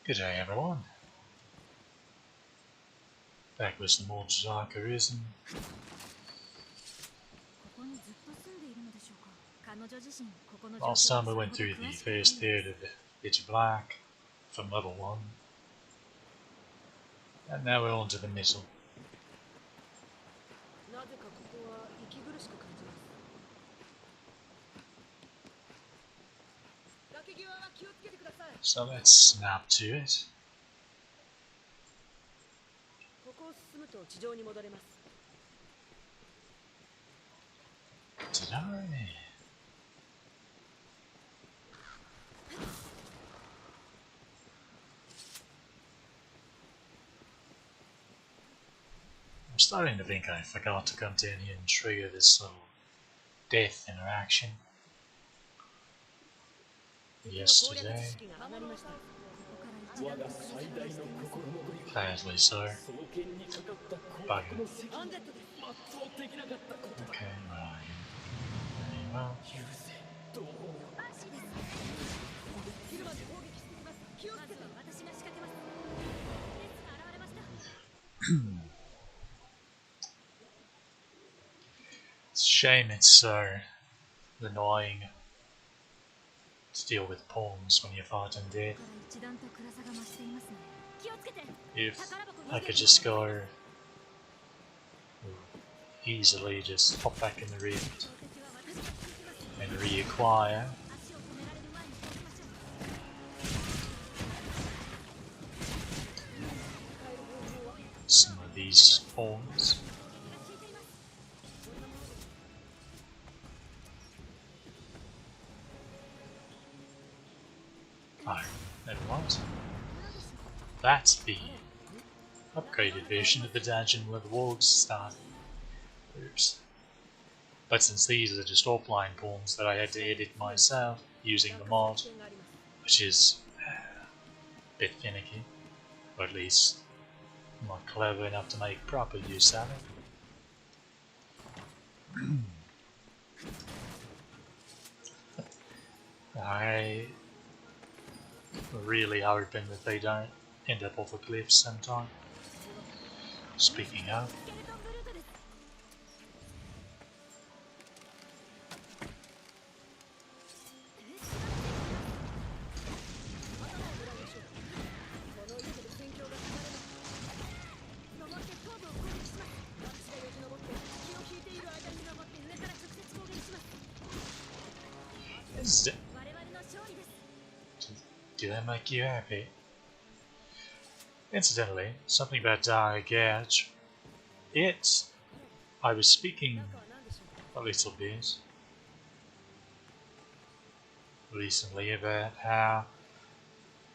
Good day everyone. Back with some more Zakarism. Last time we went through the first third of It's Black from level 1. And now we're on to the middle. So let's snap to it. Did I? I'm starting to think I forgot to come down here and trigger this little death interaction yesterday. Badly so. Bugger. Okay, right. Very well. It's a shame it's so annoying to deal with pawns when you're fighting dead. If I could just go easily just hop back in the rift and reacquire some of these pawns. Oh, never mind. That's the upgraded version of the dungeon where the wargs start. Oops. But since these are just offline pawns that I had to edit myself using the mod, which is a bit finicky, or at least I'm not clever enough to make proper use of it. I really hoping that they don't end up off a cliff sometime. Speaking of, do they make you happy? Incidentally, something about Dark Edge. I was speaking a little bit recently about how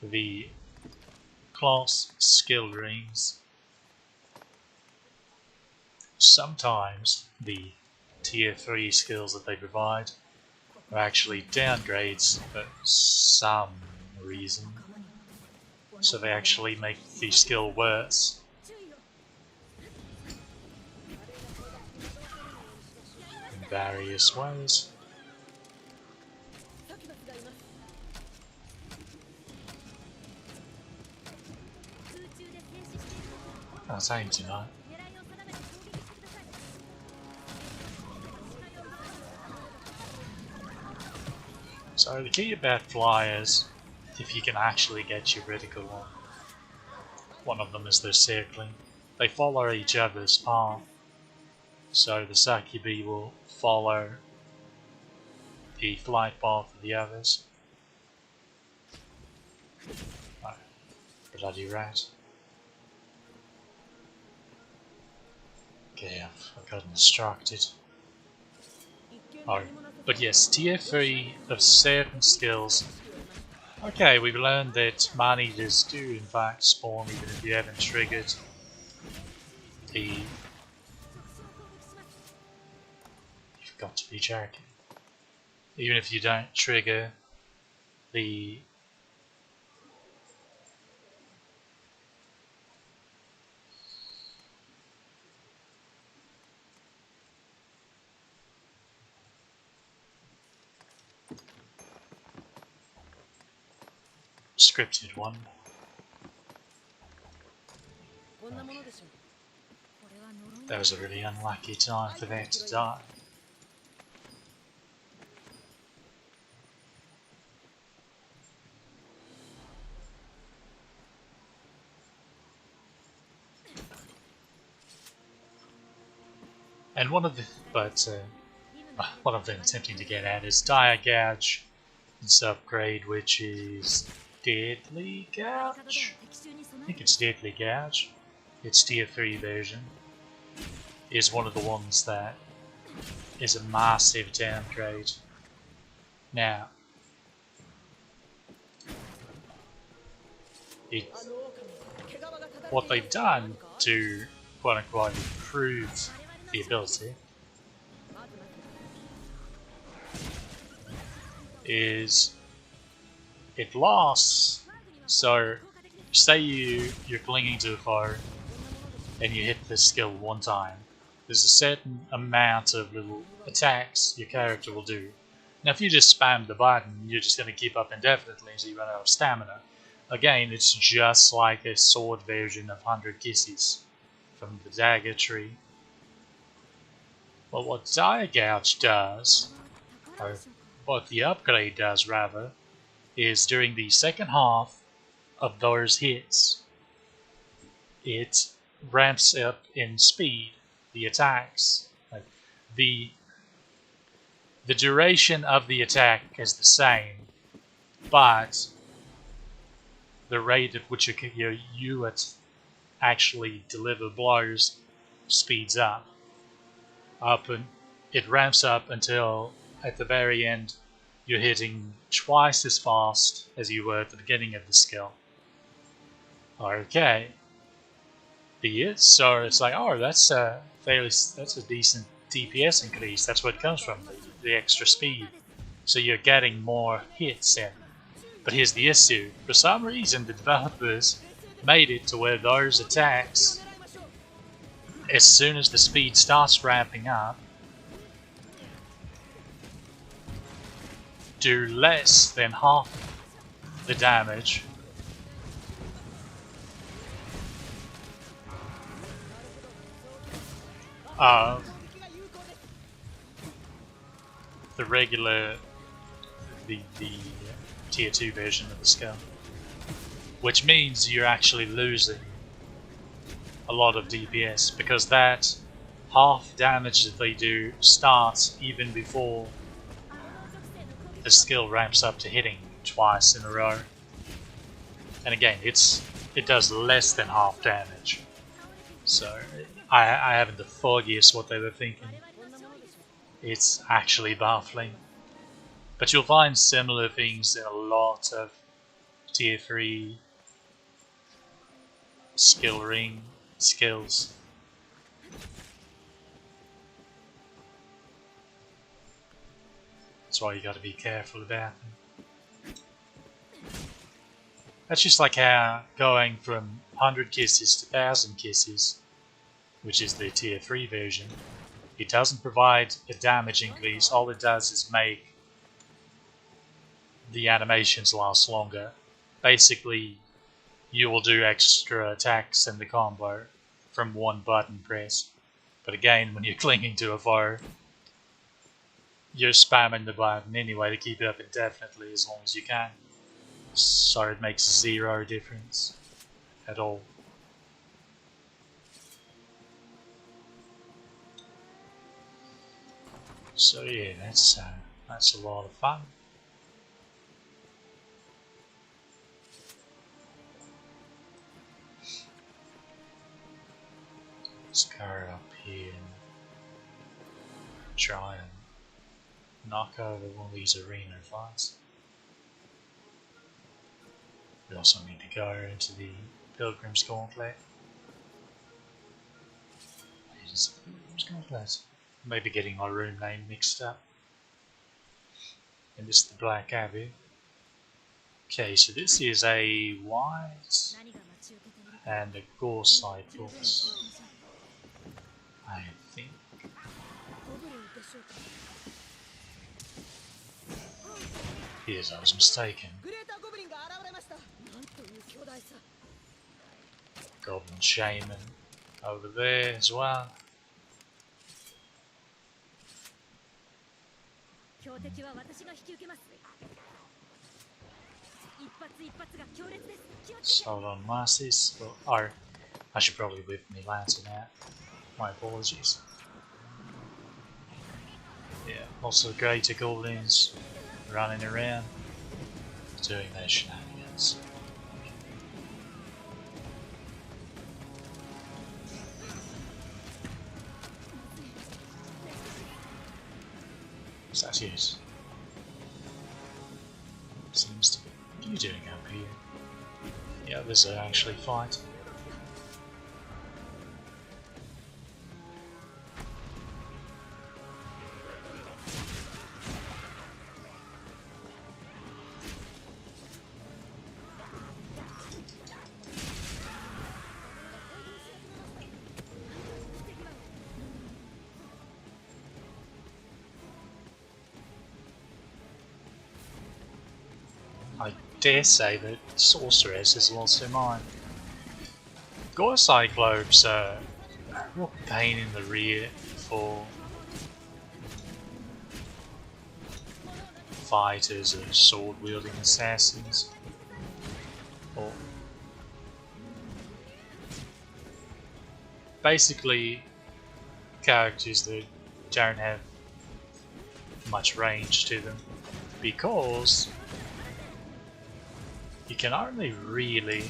the class skill rings, sometimes the tier 3 skills that they provide are actually downgrades for some reason. So they actually make the skill worse. In various ways. That's aimed tonight. So the key about flyers, if you can actually get your vertical one of them is their circling. They follow each other's path. So the Sakubi will follow the flight path of the others. Oh, bloody rat. Okay, I've gotten distracted. Oh, but yes, tier 3 of certain skills. Okay, we've learned that man-eaters do in fact spawn even if you haven't triggered the... You've got to be joking. Even if you don't trigger the... scripted one. Okay. That was a really unlucky time for that to die. And one of the, what I've been attempting to get at is Dire Gouge. This upgrade, which is Deadly Gouge. I think it's Deadly Gouge. Its tier 3 version is one of the ones that is a massive downgrade. Now, what they've done to quote unquote improve the ability is it lasts. So, say you're clinging to a foe and you hit this skill one time. There's a certain amount of little attacks your character will do. Now, if you just spam the button, you're just going to keep up indefinitely until you run out of stamina. Again, it's just like a sword version of 100 Kisses from the dagger tree. But what Dire Gouge does, or what the upgrade does rather, is during the second half of those hits, it ramps up in speed the attacks. Like the duration of the attack is the same, but the rate at which you actually deliver blows speeds up. And it ramps up until at the very end you're hitting twice as fast as you were at the beginning of the skill. Okay. So it's like, oh, that's a decent DPS increase. That's where it comes from, the extra speed. So you're getting more hits in. But here's the issue. For some reason, the developers made it to where those attacks, as soon as the speed starts ramping up, do less than half the damage of the regular, the tier 2 version of the skill. Which means you're actually losing a lot of DPS, because that half damage that they do starts even before the skill ramps up to hitting twice in a row. And again, it does less than half damage. So I haven't the foggiest what they were thinking. It's actually baffling. But you'll find similar things in a lot of tier 3 skill ring skills. That's why you got to be careful about them. That's just like how going from 100 kisses to 1000 kisses, which is the tier 3 version, it doesn't provide a damage increase. All it does is make the animations last longer. Basically, you will do extra attacks in the combo from one button press. But again, when you're clinging to a foe, you're spamming the button anyway to keep it up indefinitely as long as you can. So it makes zero difference at all. So yeah, that's a lot of fun. Let's go up here and try and knock over one of these arena fights. We also need to go into the Pilgrim's Gauntlet. Pilgrim's Gauntlet. Maybe getting my room name mixed up. And this is the Black Abbey. Okay, so this is a white and a Gorside force, I think. Yes, I was mistaken. Goblin Shaman over there as well. Sauron masses. Well, or I should probably whip me lantern out. My apologies. Yeah, also greater goblins running around doing their shenanigans. Is that it? Seems to be doing up here. Yeah, there's actually fight. I dare say that Sorceress has lost her mind. Gore Cyclopes are a real pain in the rear for fighters or sword-wielding assassins, or basically characters that don't have much range to them, because you can only really,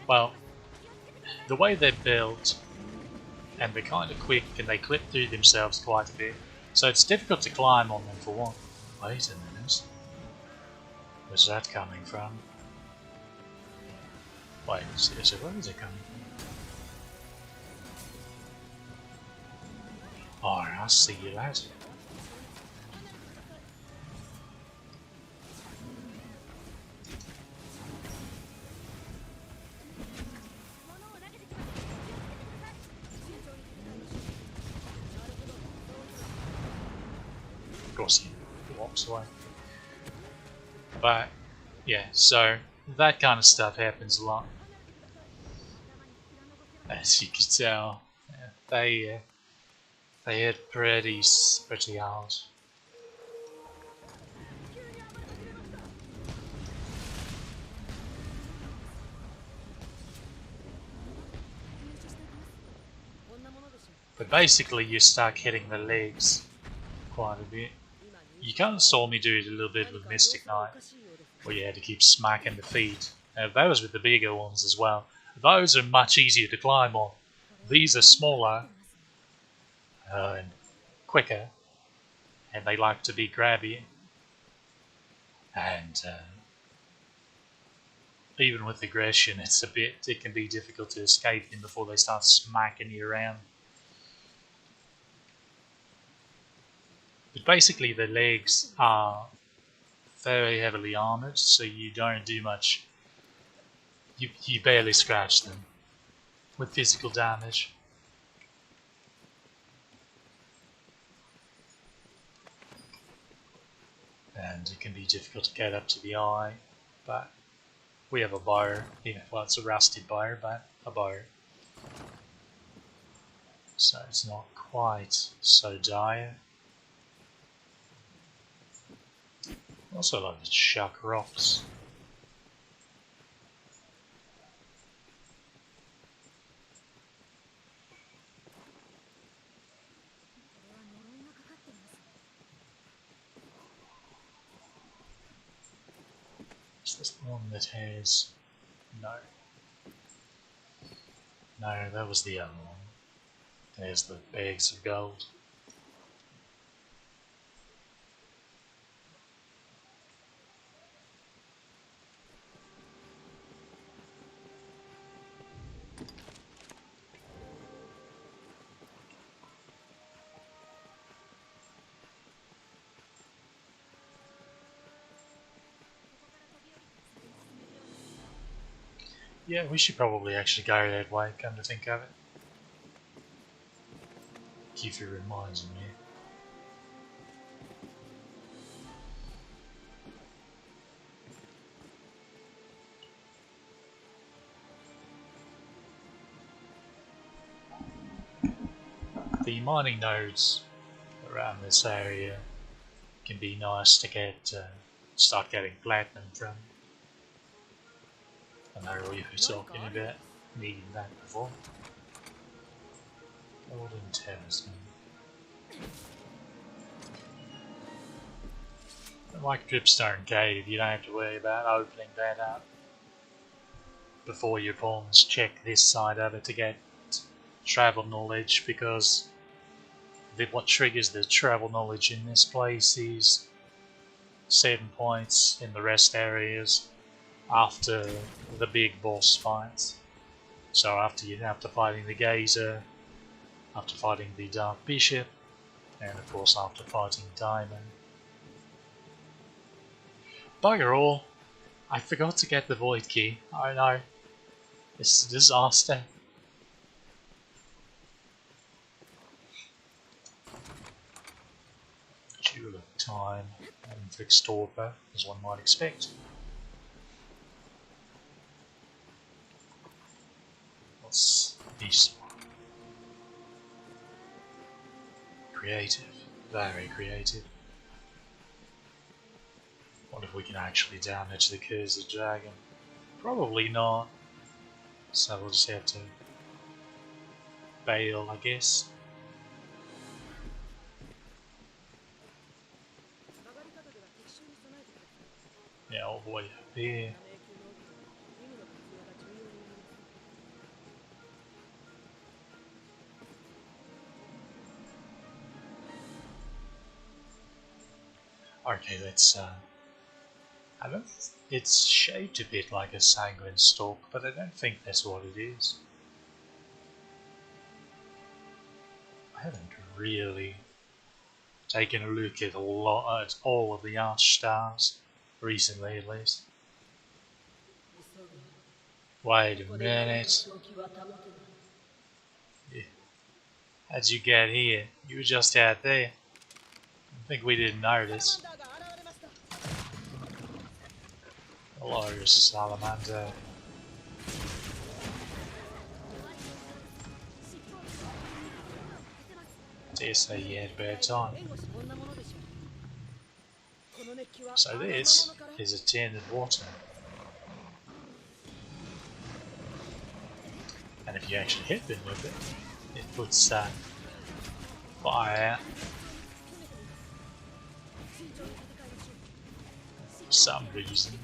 well, the way they're built and they're kind of quick and they clip through themselves quite a bit, so it's difficult to climb on them for one. Wait a minute, where's that coming from? Wait, seriously, where is it coming from? Oh, I see you, lad. Of course he walks away. But yeah, so that kind of stuff happens a lot. As you can tell, they hit pretty hard. But basically you're stuck hitting the legs quite a bit. You kind of saw me do it a little bit with Mystic Knight, where you had to keep smacking the feet. Those with the bigger ones as well. Those are much easier to climb on. These are smaller and quicker, and they like to be grabby. And even with aggression, it can be difficult to escape them before they start smacking you around. But basically the legs are very heavily armored, so you don't do much. You barely scratch them with physical damage. And it can be difficult to get up to the eye, but we have a bar. Yeah, well, it's a rusted bar, but a bar. So it's not quite so dire. Also like to chuck rocks. Is this the one that has... No. No, that was the other one. There's the bags of gold. Yeah, we should probably actually go that way, come to think of it. Keep your reminds me. the mining nodes around this area can be nice to get start getting platinum from. I know what you were talking about needing that before. Golden Talisman. Like Dripstone Cave, you don't have to worry about opening that up before your pawns check this side of it to get travel knowledge, because what triggers the travel knowledge in this place is certain points in the rest areas after the big boss fights. So after fighting the Gazer, after fighting the Dark Bishop, and of course after fighting Diamond. Bugger all, I forgot to get the Void Key. Oh no, this is a disaster. Jewel of Time and Inflicts Torpor, as one might expect. What's this one? Creative, very creative. What if we can actually damage the Cursed Dragon? Probably not. So we'll just have to bail, I guess. Yeah, all the way up there. Okay, let's I don't. It's shaped a bit like a sanguine stalk, but I don't think that's what it is. I haven't really taken a look at all of the arch stars recently, at least. Wait a minute. Yeah. How'd you get here? You were just out there. I think we didn't notice. Hello, salamander. Dare say you had a bad time. So this is a tin of water. And if you actually hit them with it, it puts fire out. For some reason.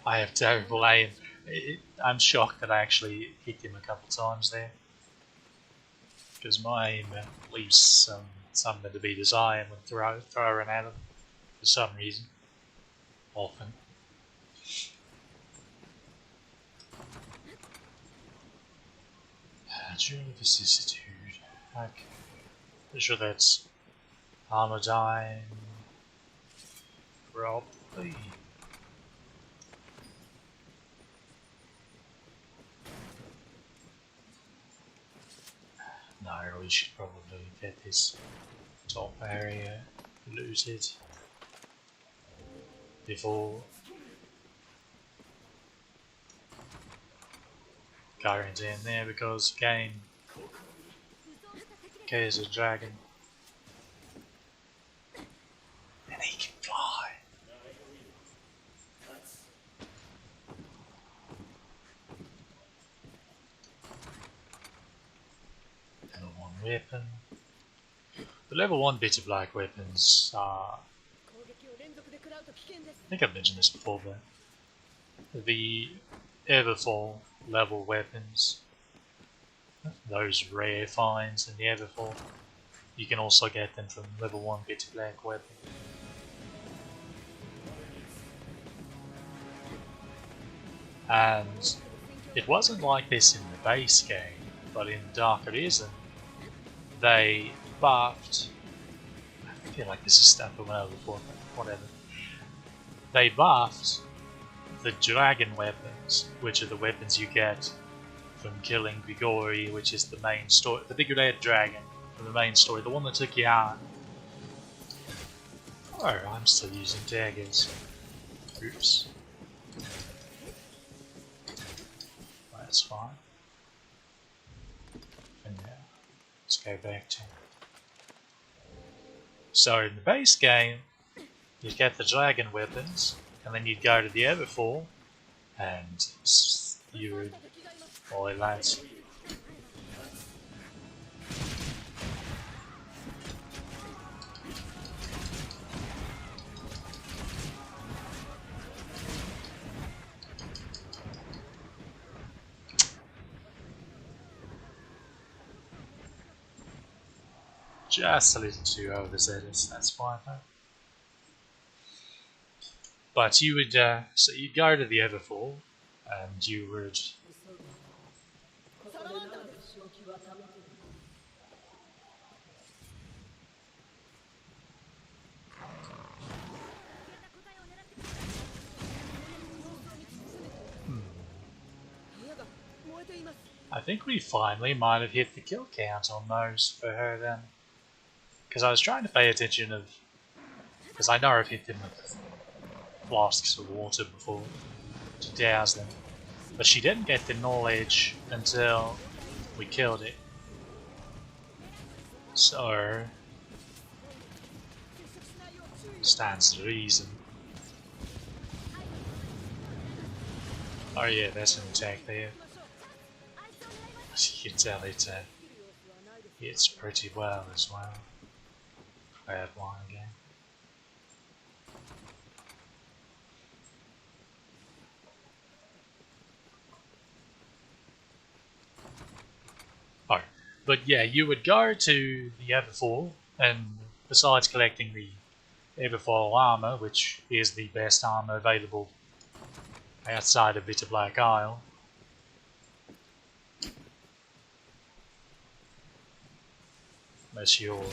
I have terrible aim. I'm shocked that I actually hit him a couple times there. Because my aim leaves something to be desired when throwing at him for some reason. Often. Jewel of Vicissitude. Okay. Pretty sure that's Armadine. Probably. No, we should probably get this top area looted before going in there, because again, there's a dragon and he can fly. Level 1 weapon. The level 1 bit of black weapons are, I think I've mentioned this before, but the Everfall level weapons, those rare finds in the Everfall, you can also get them from level 1 bit of black weapon. And it wasn't like this in the base game, but in Dark Arisen, they buffed, I feel like this is stuff from another before, but whatever. They buffed the dragon weapons, which are the weapons you get from killing Grigori, which is the main story, the big red dragon from the main story, the one that took you out. Oh, I'm still using daggers. Oops. that's fine. And now, let's go back to... So in the base game, you get the dragon weapons, and then you'd go to the Everfall, and you would... Oi lads. Just a little too overzealous, that's fine though. But you would, so you'd go to the Everfall, and you would... I think we finally might have hit the kill count on those for her then. Because I was trying to pay attention of... Because I know I've hit them with flasks of water before to douse them. But she didn't get the knowledge until we killed it. So... stands to reason. Oh yeah, there's an attack there. You can tell it hits pretty well as well. Bad one again. Oh, but yeah, you would go to the Everfall, and besides collecting the Everfall armor, which is the best armor available outside of Bitter Black Isle, unless you're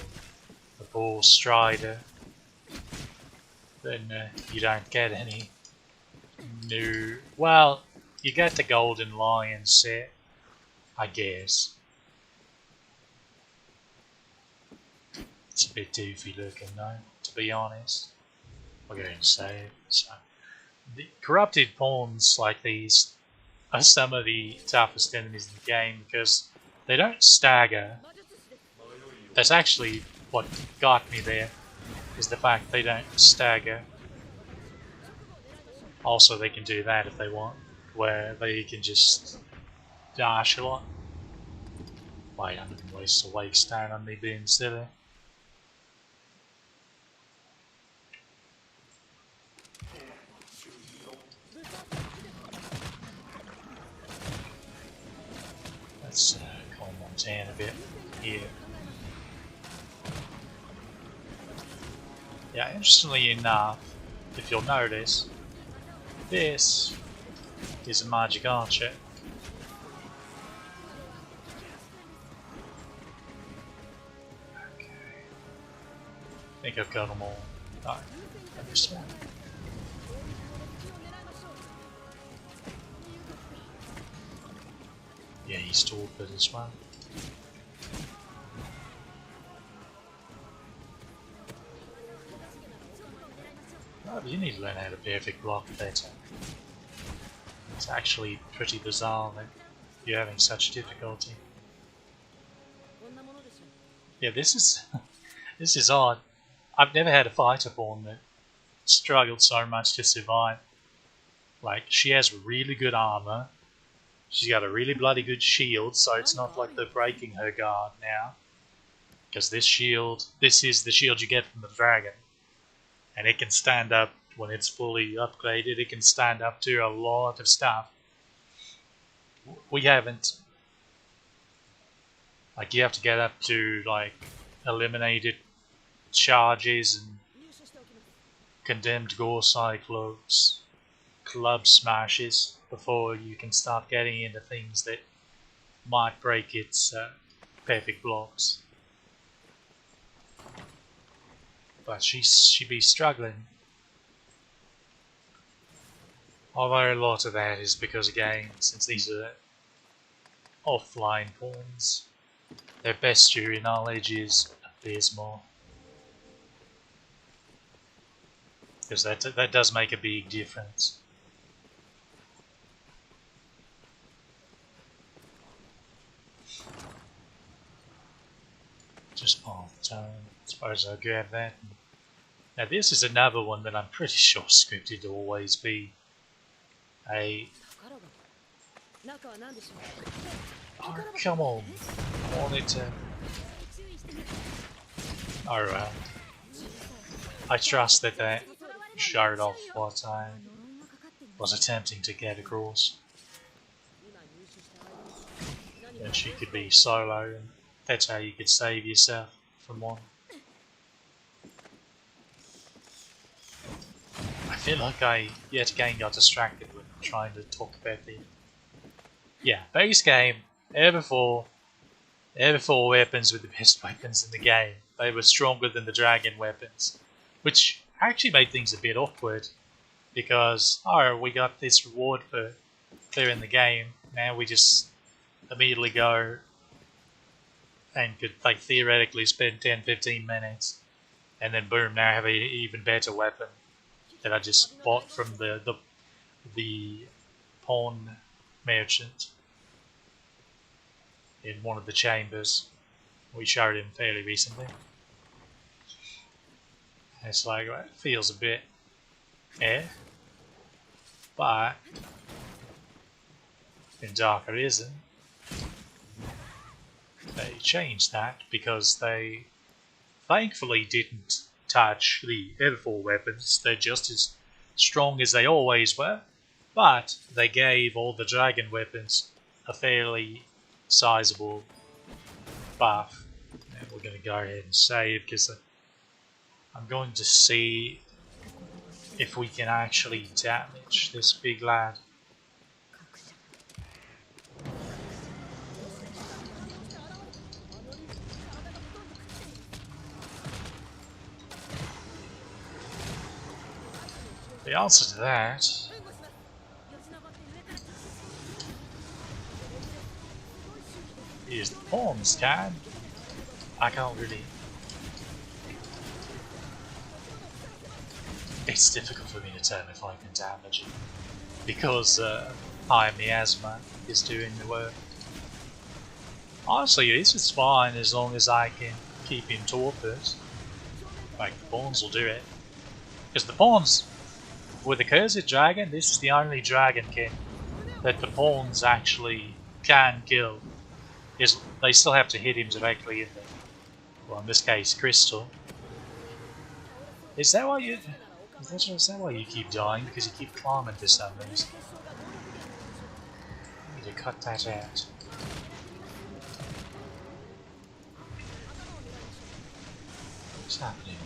a Bull Strider, then you don't get any new... Well, you get the Golden Lion set, I guess. It's a bit doofy looking though, to be honest. I'll go and say it. So, the corrupted pawns like these are some of the toughest enemies in the game because they don't stagger. That's actually what got me there, is the fact they don't stagger. Also, they can do that if they want, where they can just dash a lot. Wait, I'm gonna waste a wake stone on me being silly. Let's call Montana a bit here. Yeah, interestingly enough, if you'll notice, this is a magic archer. Okay. I think I've got them all. No, I missed one. Yeah, he's torpid as well. Oh, you need to learn how to perfect block better. It's actually pretty bizarre that you're having such difficulty. Yeah, this is odd. I've never had a fighter pawn that struggled so much to survive. Like, she has really good armor. She's got a really bloody good shield, so it's not like they're breaking her guard now. Because this is the shield you get from the dragon. And it can stand up, when it's fully upgraded, it can stand up to a lot of stuff. We haven't. Like, you have to get up to, like, eliminated charges and condemned gore cyclops, club smashes, before you can start getting into things that might break its perfect blocks. But she'd be struggling. Although a lot of that is because, again, since these are offline pawns, their bestiary knowledge is abysmal. Because that does make a big difference. Just half the time. Suppose I'll grab that. Now this is another one that I'm pretty sure scripted to always be a... Oh, come on. I wanted to... Alright. I trust that that showed off what I was attempting to get across. And she could be solo, and that's how you could save yourself from one. I feel like I yet again got distracted when trying to talk about the... Yeah, base game, air before weapons were the best weapons in the game. They were stronger than the dragon weapons, which actually made things a bit awkward because, oh, we got this reward for clearing the game, now we just immediately go and could like theoretically spend 10-15 minutes and then boom, now I have an even better weapon that I just bought from the pawn merchant in one of the chambers. We showed him fairly recently. It's like, well, it feels a bit but in Dark Arisen they changed that because they thankfully didn't touch the other 4 weapons. They're just as strong as they always were, but they gave all the dragon weapons a fairly sizable buff. And we're going to go ahead and save because I'm going to see if we can actually damage this big lad. The answer to that is the pawns can. I can't really... It's difficult for me to tell if I can damage it because I Miasma is doing the work. Honestly, this is fine as long as I can keep him torpid. Like, the pawns will do it. Because the pawns, with the Cursed Dragon, this is the only dragon king that the pawns actually can kill. Is they still have to hit him directly in the, well, in this case, crystal. Is that why you keep dying? Because you keep climbing for some reason. I need to cut that out. What's happening here?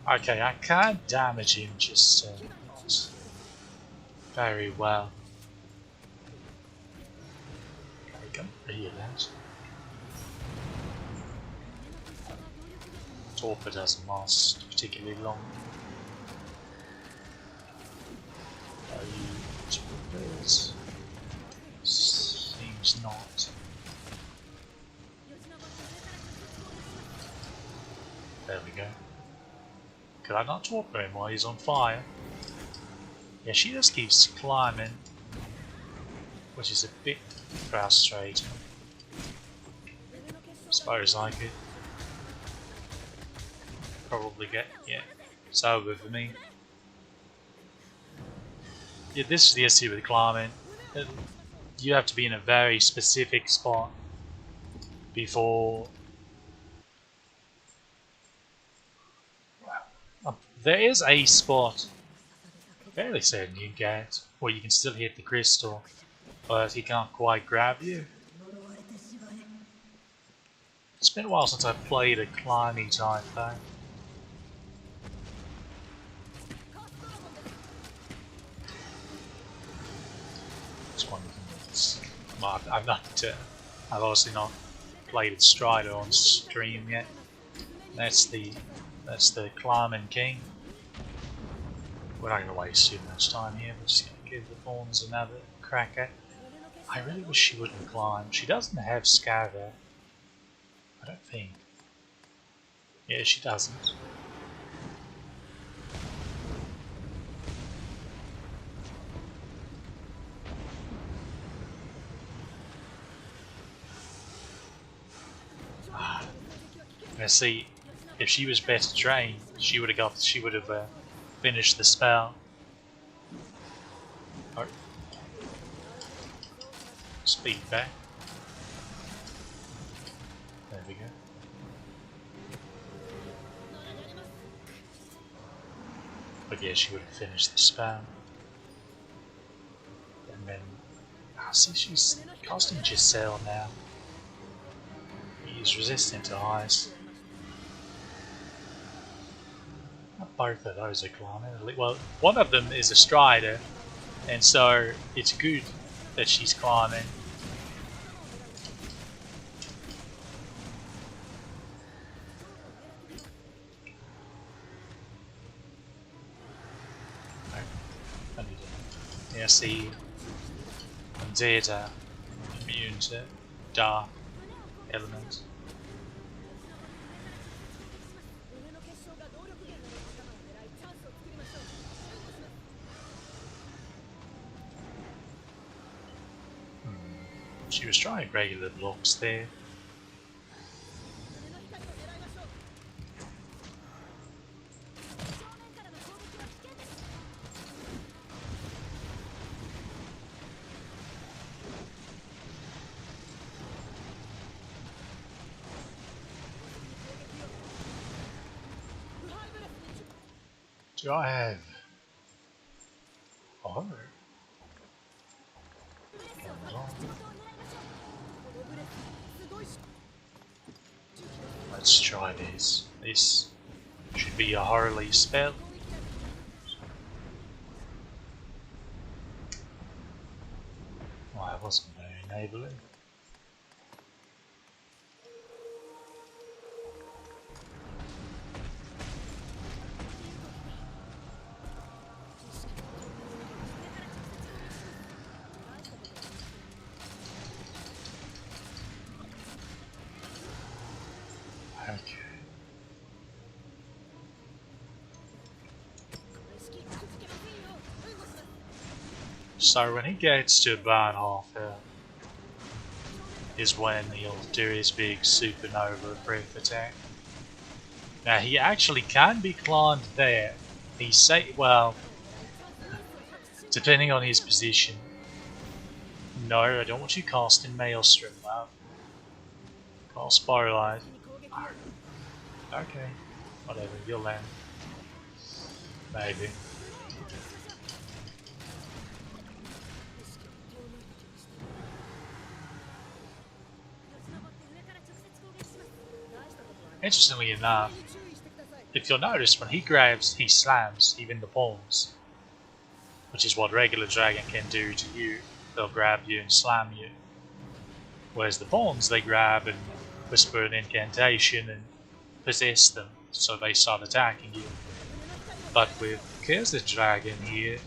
Okay, I can't damage him just not very well. I can hear that. Torpor doesn't last particularly long. Are you torpors? Seems not. There we go. Could I not torpor him while he's on fire? Yeah, she just keeps climbing, which is a bit frustrating. As far as I could probably get, yeah, it's over for me. Yeah, this is the issue with climbing. You have to be in a very specific spot before... There is a spot, fairly certain you get, where you can still hit the crystal, but he can't quite grab you. It's been a while since I've played a climby type thing. This one, well, I've obviously not played it Strider on stream yet. That's the climbing king. We're not going to waste too much time here. We're just going to give the pawns another crack at. I really wish she wouldn't climb. She doesn't have scatter. I don't think. Yeah, she doesn't. Now see, if she was better trained, she would have finished the spell. Oh. Speed back. There we go. But yeah, she would have finished the spell. And then, see, she's casting Giselle now. He's resistant to ice. Both of those are climbing. Well, one of them is a strider, and so it's good that she's climbing. Yeah, see, indeed, immune to dark elements. She was trying regular blocks there. Do I have... Oh. Let's try this. This should be a Harley spell. Oh, I wasn't very enabling. Okay. So when he gets to about half health is when he'll do his big supernova breath attack. Now he actually can be climbed there. Well, depending on his position. No, I don't want you casting Maelstrom, love. Cast Spiralize. Okay, whatever, you'll land. Maybe. Interestingly enough, if you'll notice, when he grabs, he slams even the palms, which is what regular dragon can do to you. They'll grab you and slam you. Whereas the pawns, they grab and whisper an incantation and possess them, so they start attacking you. But with Curse Dragon here,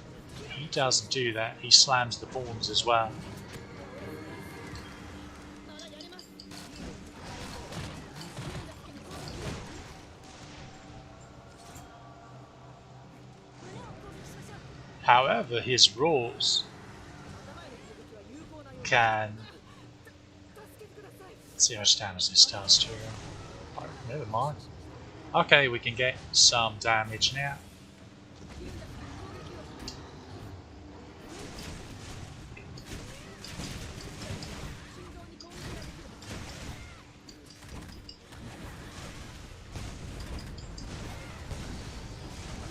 he doesn't do that. He slams the pawns as well. However, his rolls can... Let's see how much damage this does to him. Oh, never mind. Okay, we can get some damage now.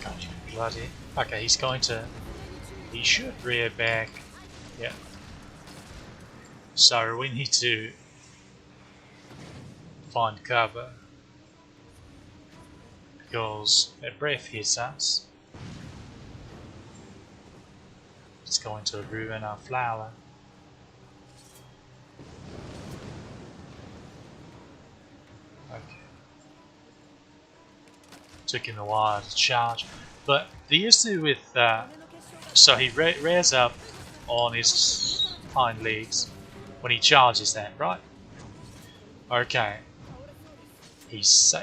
Can't even bloody... Okay, he's going to... He should rear back. Yeah. So we need to find cover because a breath hits us. It's going to ruin our flower. Okay. Took him a while to charge, but the issue with so he rears up on his hind legs when he charges that, right? Okay. He's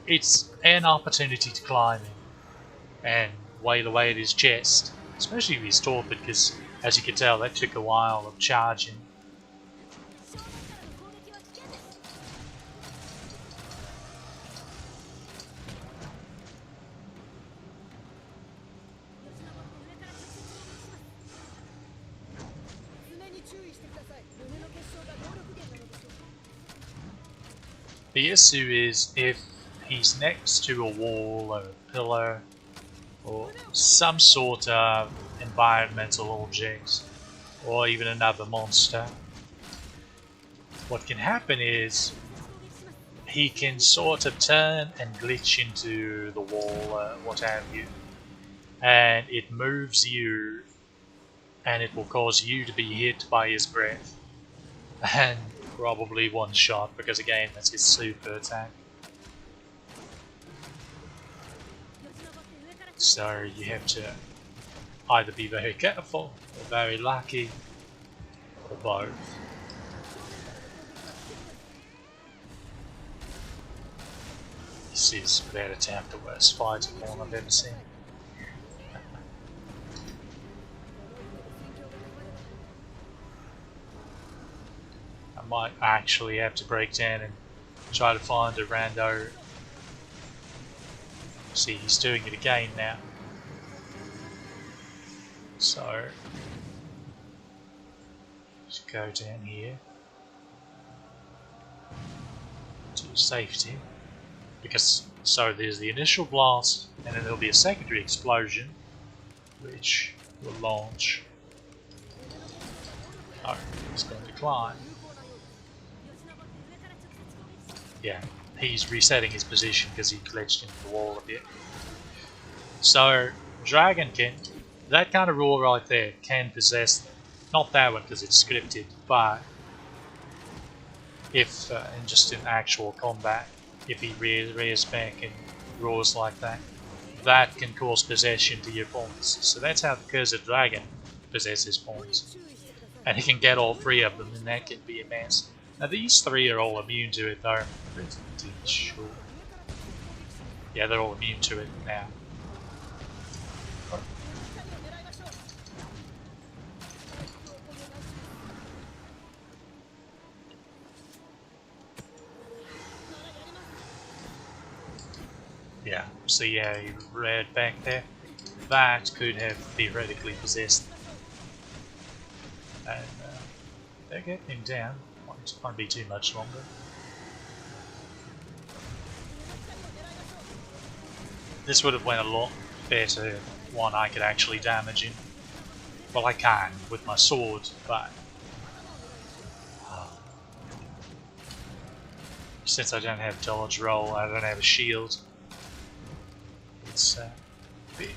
it's an opportunity to climb him and wail away at his chest, especially if he's torpid, because as you can tell that took a while of charging. The issue is if he's next to a wall or a pillar or some sort of environmental object or even another monster, what can happen is he can sort of turn and glitch into the wall or what have you, and it moves you and it will cause you to be hit by his breath and probably one shot, because again that's his super attack. So you have to either be very careful or very lucky or both. This is without a doubt the worst fighting one I've ever seen. I might actually have to break down and try to find a rando. See, he's doing it again now. So, just go down here to safety. Because, so there's the initial blast, and then there'll be a secondary explosion, which will launch. Oh, he's going to climb. Yeah, he's resetting his position because he glitched into the wall a bit. So, Dragon can, that kind of rule right there, can possess them. Not that one because it's scripted, but if, just in actual combat, if he rears back and roars like that, that can cause possession to your pawns. So that's how the Cursed Dragon possesses pawns. And he can get all three of them, and that can be a mess. Now these three are all immune to it though. Pretty sure. Yeah, they're all immune to it now. Yeah, see how you read back there? That could have theoretically possessed them. And they're getting him down. Won't be too much longer. This would have went a lot better if one I could actually damage him. Well, I can with my sword, but since I don't have dodge roll, I don't have a shield. It's a bit.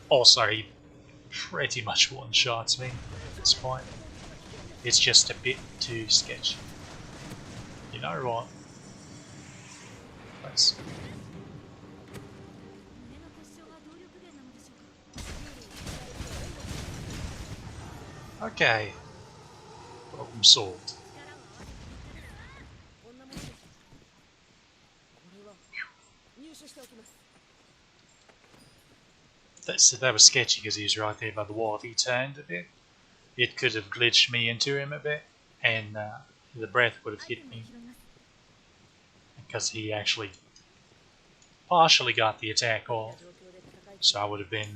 Also, he pretty much one-shots me at this point. It's just a bit too sketchy. You know what? Let's. Okay. Problem solved. That was sketchy because he was right there by the wall. If he turned a bit, it could have glitched me into him a bit, and the breath would have hit me. Because he actually partially got the attack off, so I would have been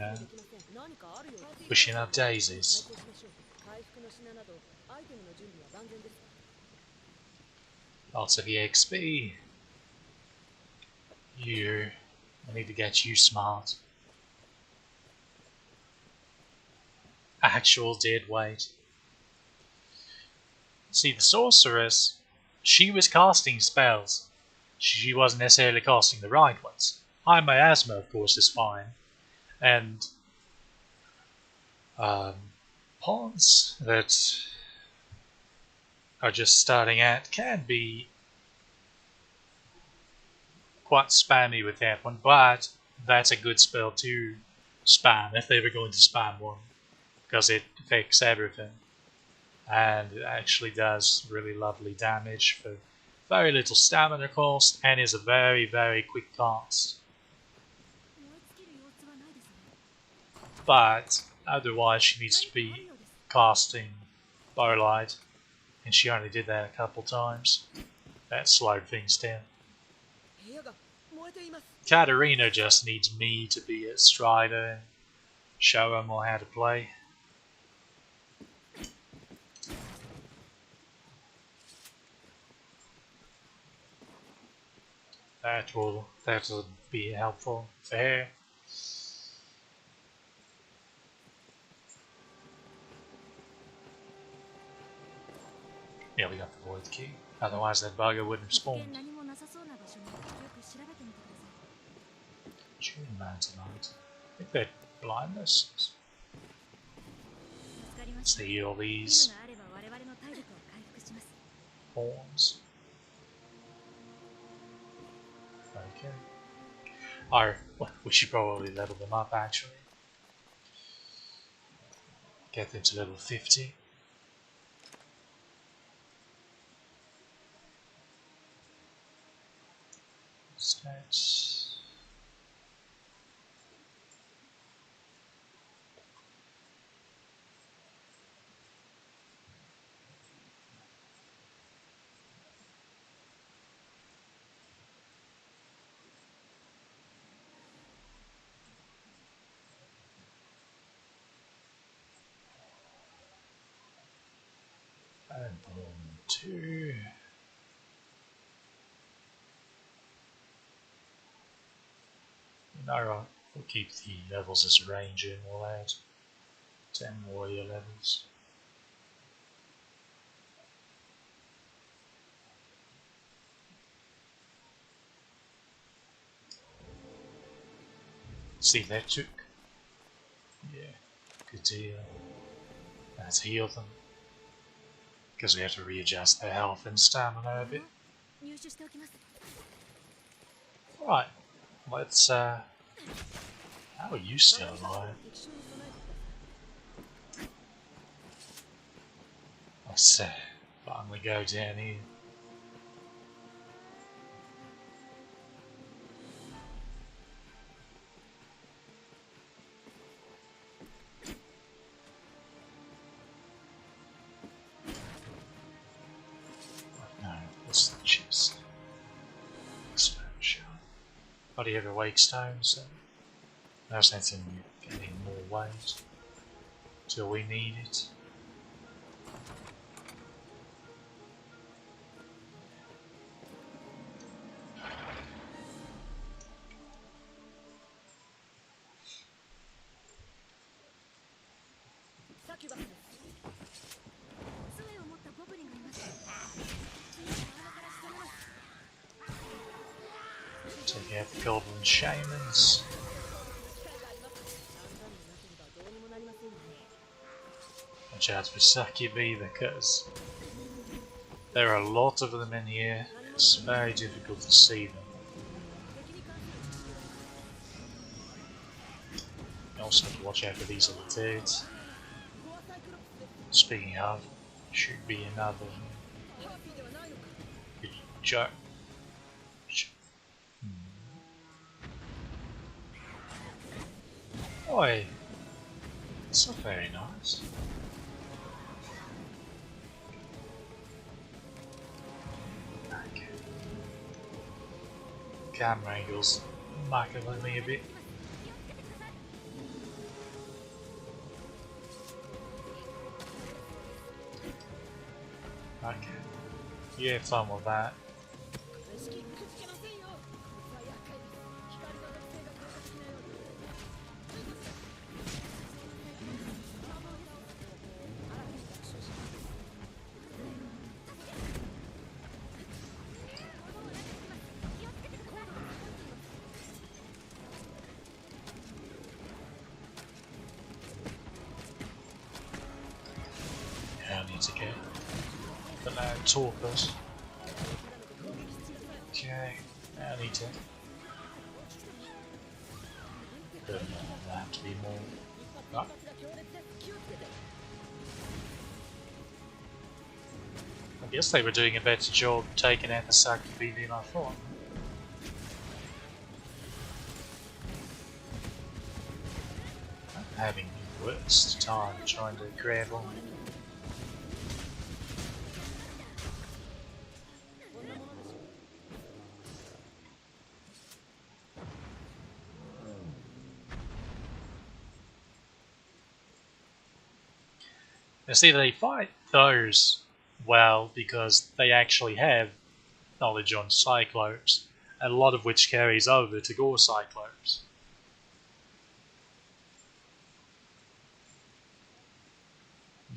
pushing up daisies. Lots of EXP. I need to get you smart. Actual dead weight. See, the sorceress, she was casting spells. She wasn't necessarily casting the right ones. High miasma, of course, is fine. And pawns that are just starting out can be quite spammy with that one, but that's a good spell to spam if they were going to spam one, because it affects everything and it actually does really lovely damage for very little stamina cost, and is a very, very quick cast. But otherwise she needs to be casting Bowlight, and she only did that a couple times. That slowed things down. Katarina just needs me to be a strider and show her more how to play. That will be helpful for her. Yeah, we got the void key. Otherwise that bugger wouldn't have spawned. Tune Mountainite. I think they're blindness. Let's heal these horns. Okay. Or, well, we should probably level them up actually. Get them to level 50. Stats. And 1, 2. Alright, we'll keep the levels as ranger and we'll add 10 warrior levels. See if that took. Yeah, good deal. Let's heal them. Because we have to readjust their health and stamina a bit. Right, let's how are you still alive? Let's finally go down here. No, what's the chest? Stone shard. Body of a wake stone, so no sense in getting more weight till we need it. Take out the goblin shamans. Watch out for succubi because there are a lot of them in here. It's very difficult to see them. You also have to watch out for these little dudes. Speaking of, should be another good joke. Oi, it's not very nice. Okay. Camera angles mucking me a bit. Okay. You have fun with that. I need to get the loud talkers. Okay, now I need to. Don't know, there have to be more. Oh. Guess they were doing a better job taking out the sucker bee than I thought. I'm having the worst time trying to grab on. You see, they fight those well because they actually have knowledge on Cyclops, and a lot of which carries over to Gore Cyclops.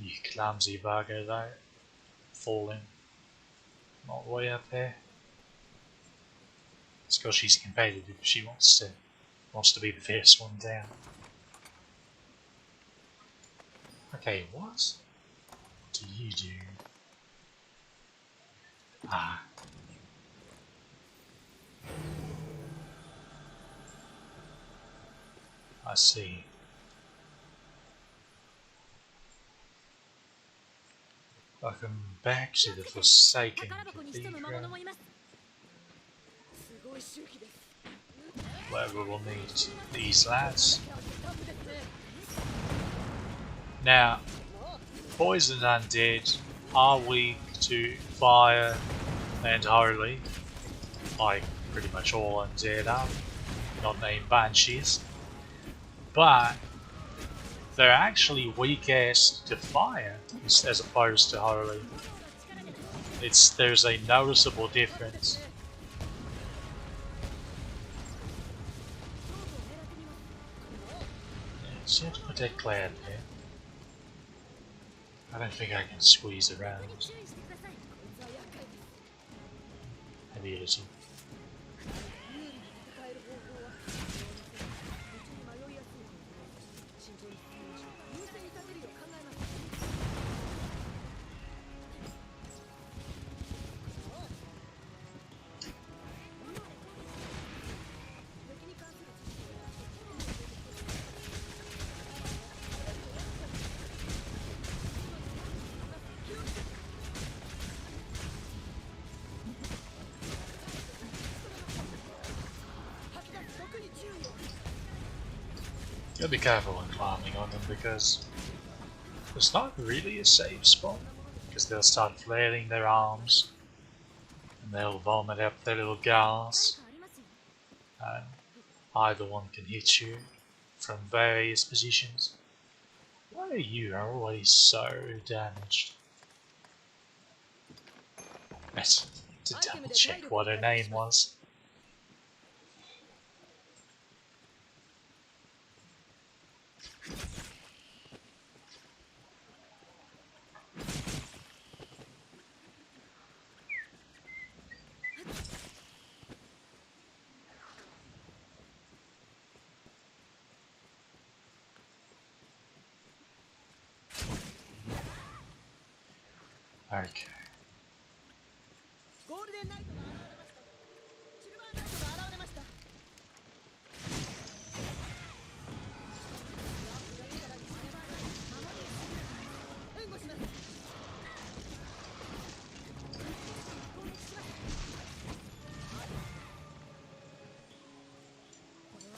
You clumsy bugger though, falling not way up there. It's because she's competitive. She wants to be the first one down. Okay, what do you do? Ah. I see. Welcome back to the Forsaken Cathedral, where we will meet these lads. Now, poisoned undead are weak to fire and holy, like pretty much all undead are, not named banshees, but they're actually weakest to fire as opposed to holy. There's a noticeable difference. Let's just put that cloud there. I don't think I can squeeze around. Maybe a little. Gotta be careful when climbing on them because it's not really a safe spot, because they'll start flailing their arms and they'll vomit up their little gas, and either one can hit you from various positions. Why are you always so damaged? Let's double check what her name was. Okay.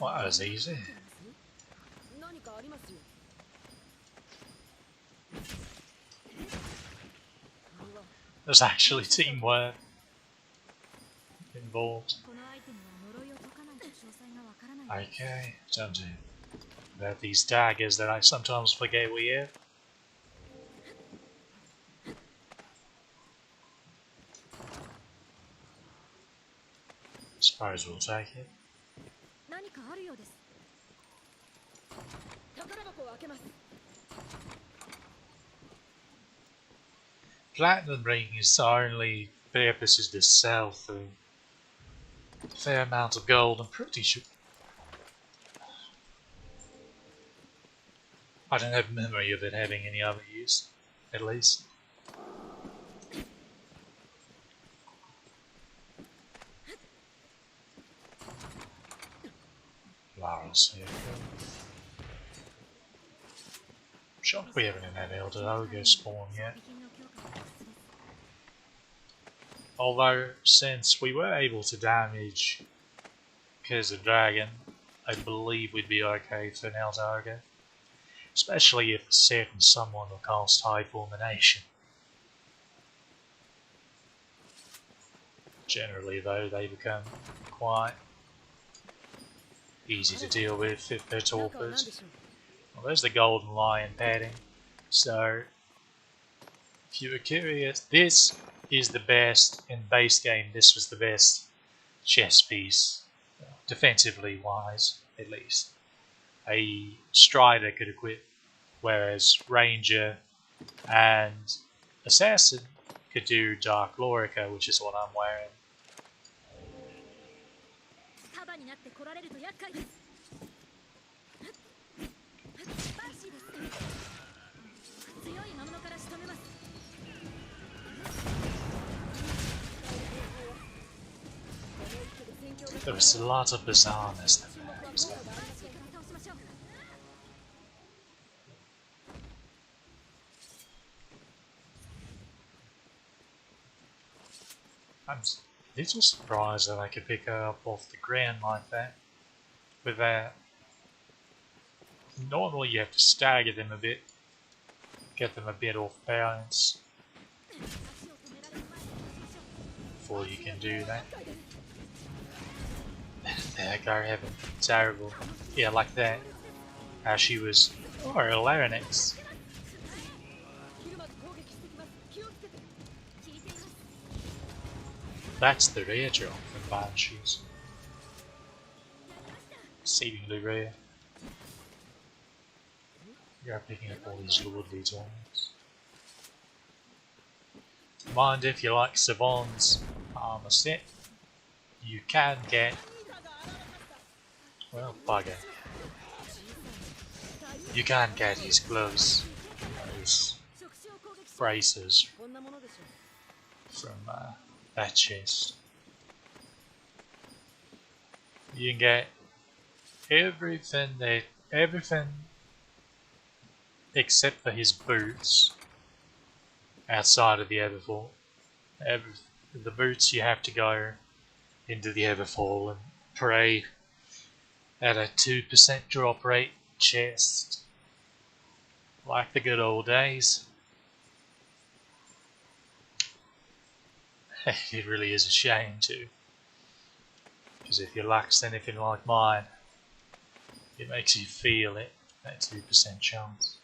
Well, that was easy. There's actually teamwork involved. Okay, time to about these daggers that I sometimes forget we have. Suppose we'll take it. Platinum Ring's only purpose is to sell for a fair amount of gold. I'm pretty sure. I don't have memory of it having any other use, at least. Lara's here. I'm shocked we haven't had Elder Ogre spawn yet. Although, since we were able to damage because of Dragon, I believe we'd be okay for now target. Especially if a certain someone will cast High Fulmination. Generally though, they become quite easy to deal with if they're torpid. Well, there's the Golden Lion padding. So, if you were curious, this is the best, in base game, this was the best chess piece, defensively wise, at least. A Strider could equip, whereas Ranger and Assassin could do Dark Lorica, which is what I'm wearing. There was a lot of bizarreness in there. So. I'm a little surprised that I could pick her up off the ground like that. With that, normally you have to stagger them a bit, get them a bit off balance before you can do that. That guy having terrible, yeah, like that. How she was, or a larynx. That's the rare drop from Banshees. Exceedingly rare. You're picking up all these lordly toys. Mind if you like Savon's armor set, you can get, well, bugger. You can get his gloves, those braces from that chest. You can get everything except for his boots outside of the Everfall. The boots you have to go into the Everfall and pray at a 2% drop rate chest, like the good old days. It really is a shame too, because if your luck's anything like mine, it makes you feel it, that 2% chance.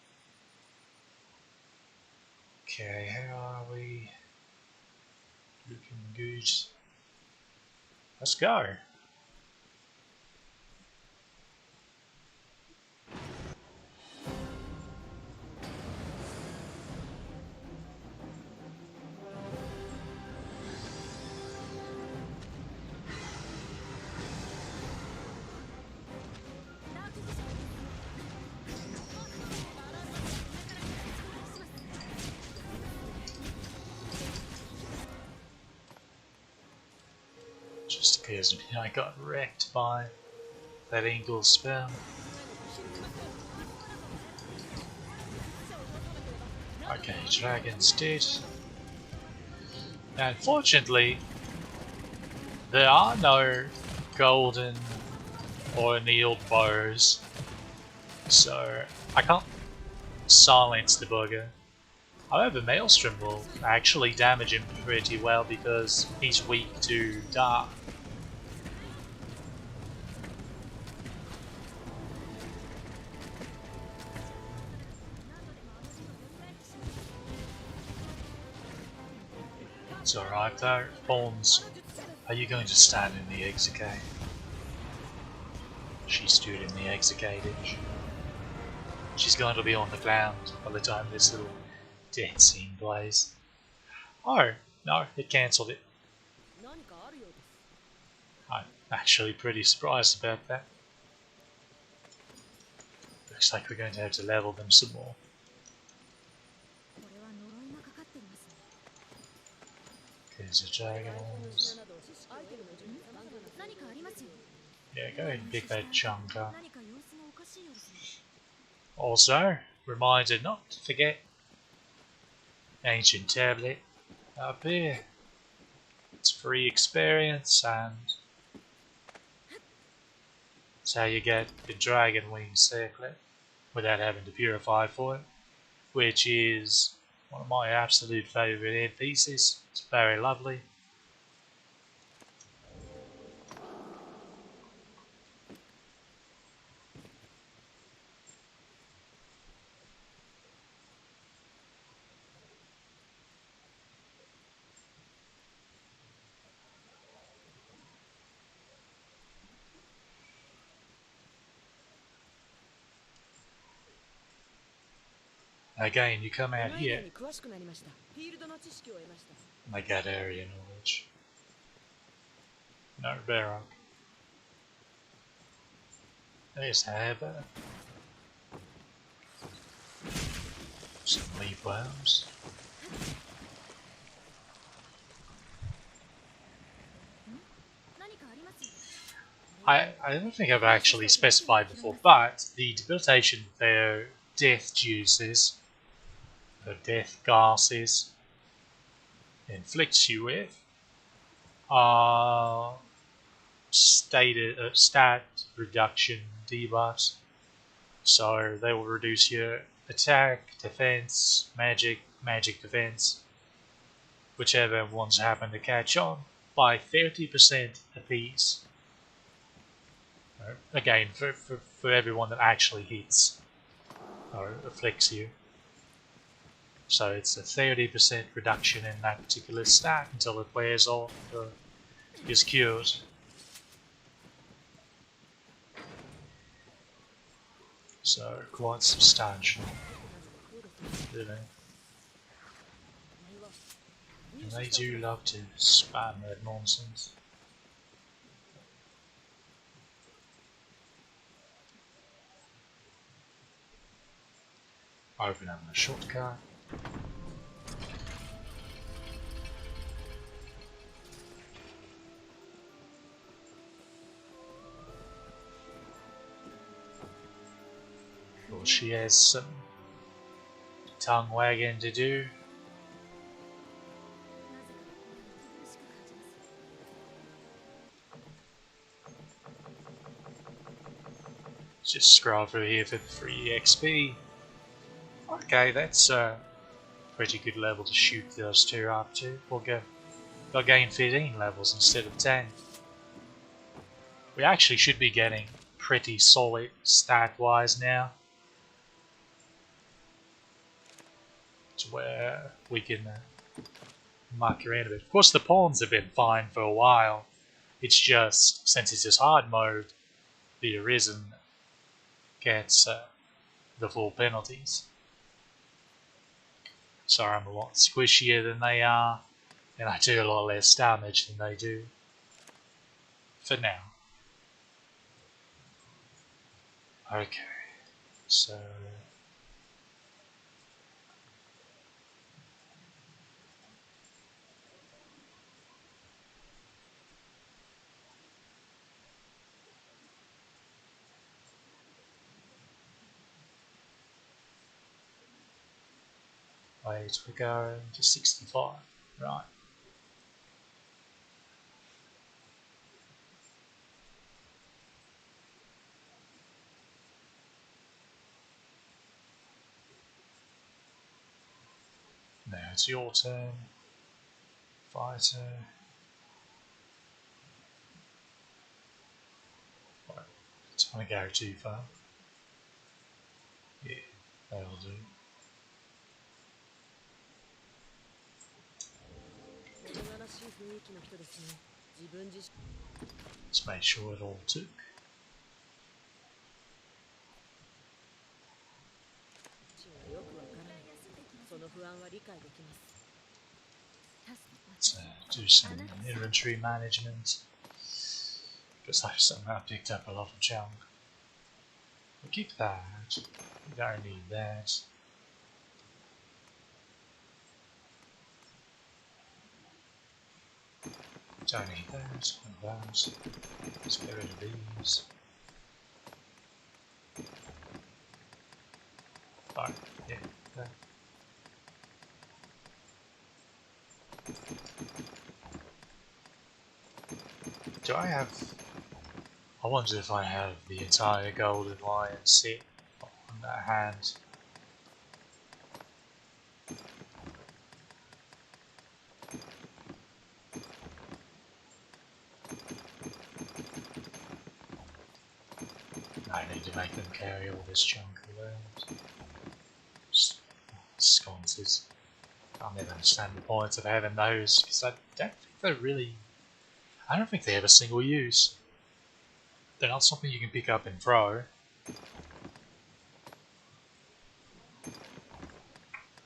Okay, how are we? Looking good. Let's go. Just appears to me I got wrecked by that Eagle spell. Okay, Dragon's dead. Now, unfortunately, there are no golden or annealed bows, so I can't silence the bugger. However, Maelstrom will actually damage him pretty well because he's weak to dark. It's alright though. Pawns, are you going to stand in the execute? She stood in the executage. She's going to be on the ground by the time this little death scene plays. Oh, no, it cancelled it. I'm actually pretty surprised about that. Looks like we're going to have to level them some more. There's the dragons. Yeah, go ahead and pick that chunk up. Also, reminder not to forget ancient tablet up here. It's free experience, and it's how you get the dragon wing circlet without having to purify for it, which is one of my absolute favourite end pieces. It's very lovely. Again, you come out here and they get area knowledge. No barrack. There's Haber. Some leaf worms. I don't think I've actually specified before, but the debilitation their death juices, the death gases, inflicts you with are stat reduction debuffs. So they will reduce your attack, defense, magic defense, whichever ones happen to catch on, by 30% apiece. Again, for everyone that actually hits or afflicts you. So it's a 30% reduction in that particular stat until it wears off or is cured. So quite substantial, really. And they do love to spam that nonsense. Open up the shortcut. Well, she has some tongue wagging to do. Just scroll through here for free XP. Okay, that's a pretty good level to shoot those two up to. We'll gain 15 levels instead of 10. We actually should be getting pretty solid stat-wise now, to where we can muck around a bit. Of course, the pawns have been fine for a while. It's just, since it's this hard mode, the Arisen gets the full penalties. So I'm a lot squishier than they are, and I do a lot less damage than they do. For now. Okay, so wait, we're going to 65, right? Now it's your turn, fighter. Right, don't want to go too far. Yeah, that'll do. Let's make sure it all took. Let's do some inventory management, because I've somehow picked up a lot of junk. We'll keep that. We don't need that. Don't need that. No that. Let's get rid of these. Oh, yeah, that. Do I have... I wonder if I have the entire golden lion set on that hand. I need to make them carry all this junk around. Sconces. I'll never understand the point of having those, because I don't think they're really... I don't think they have a single use. They're not something you can pick up and throw.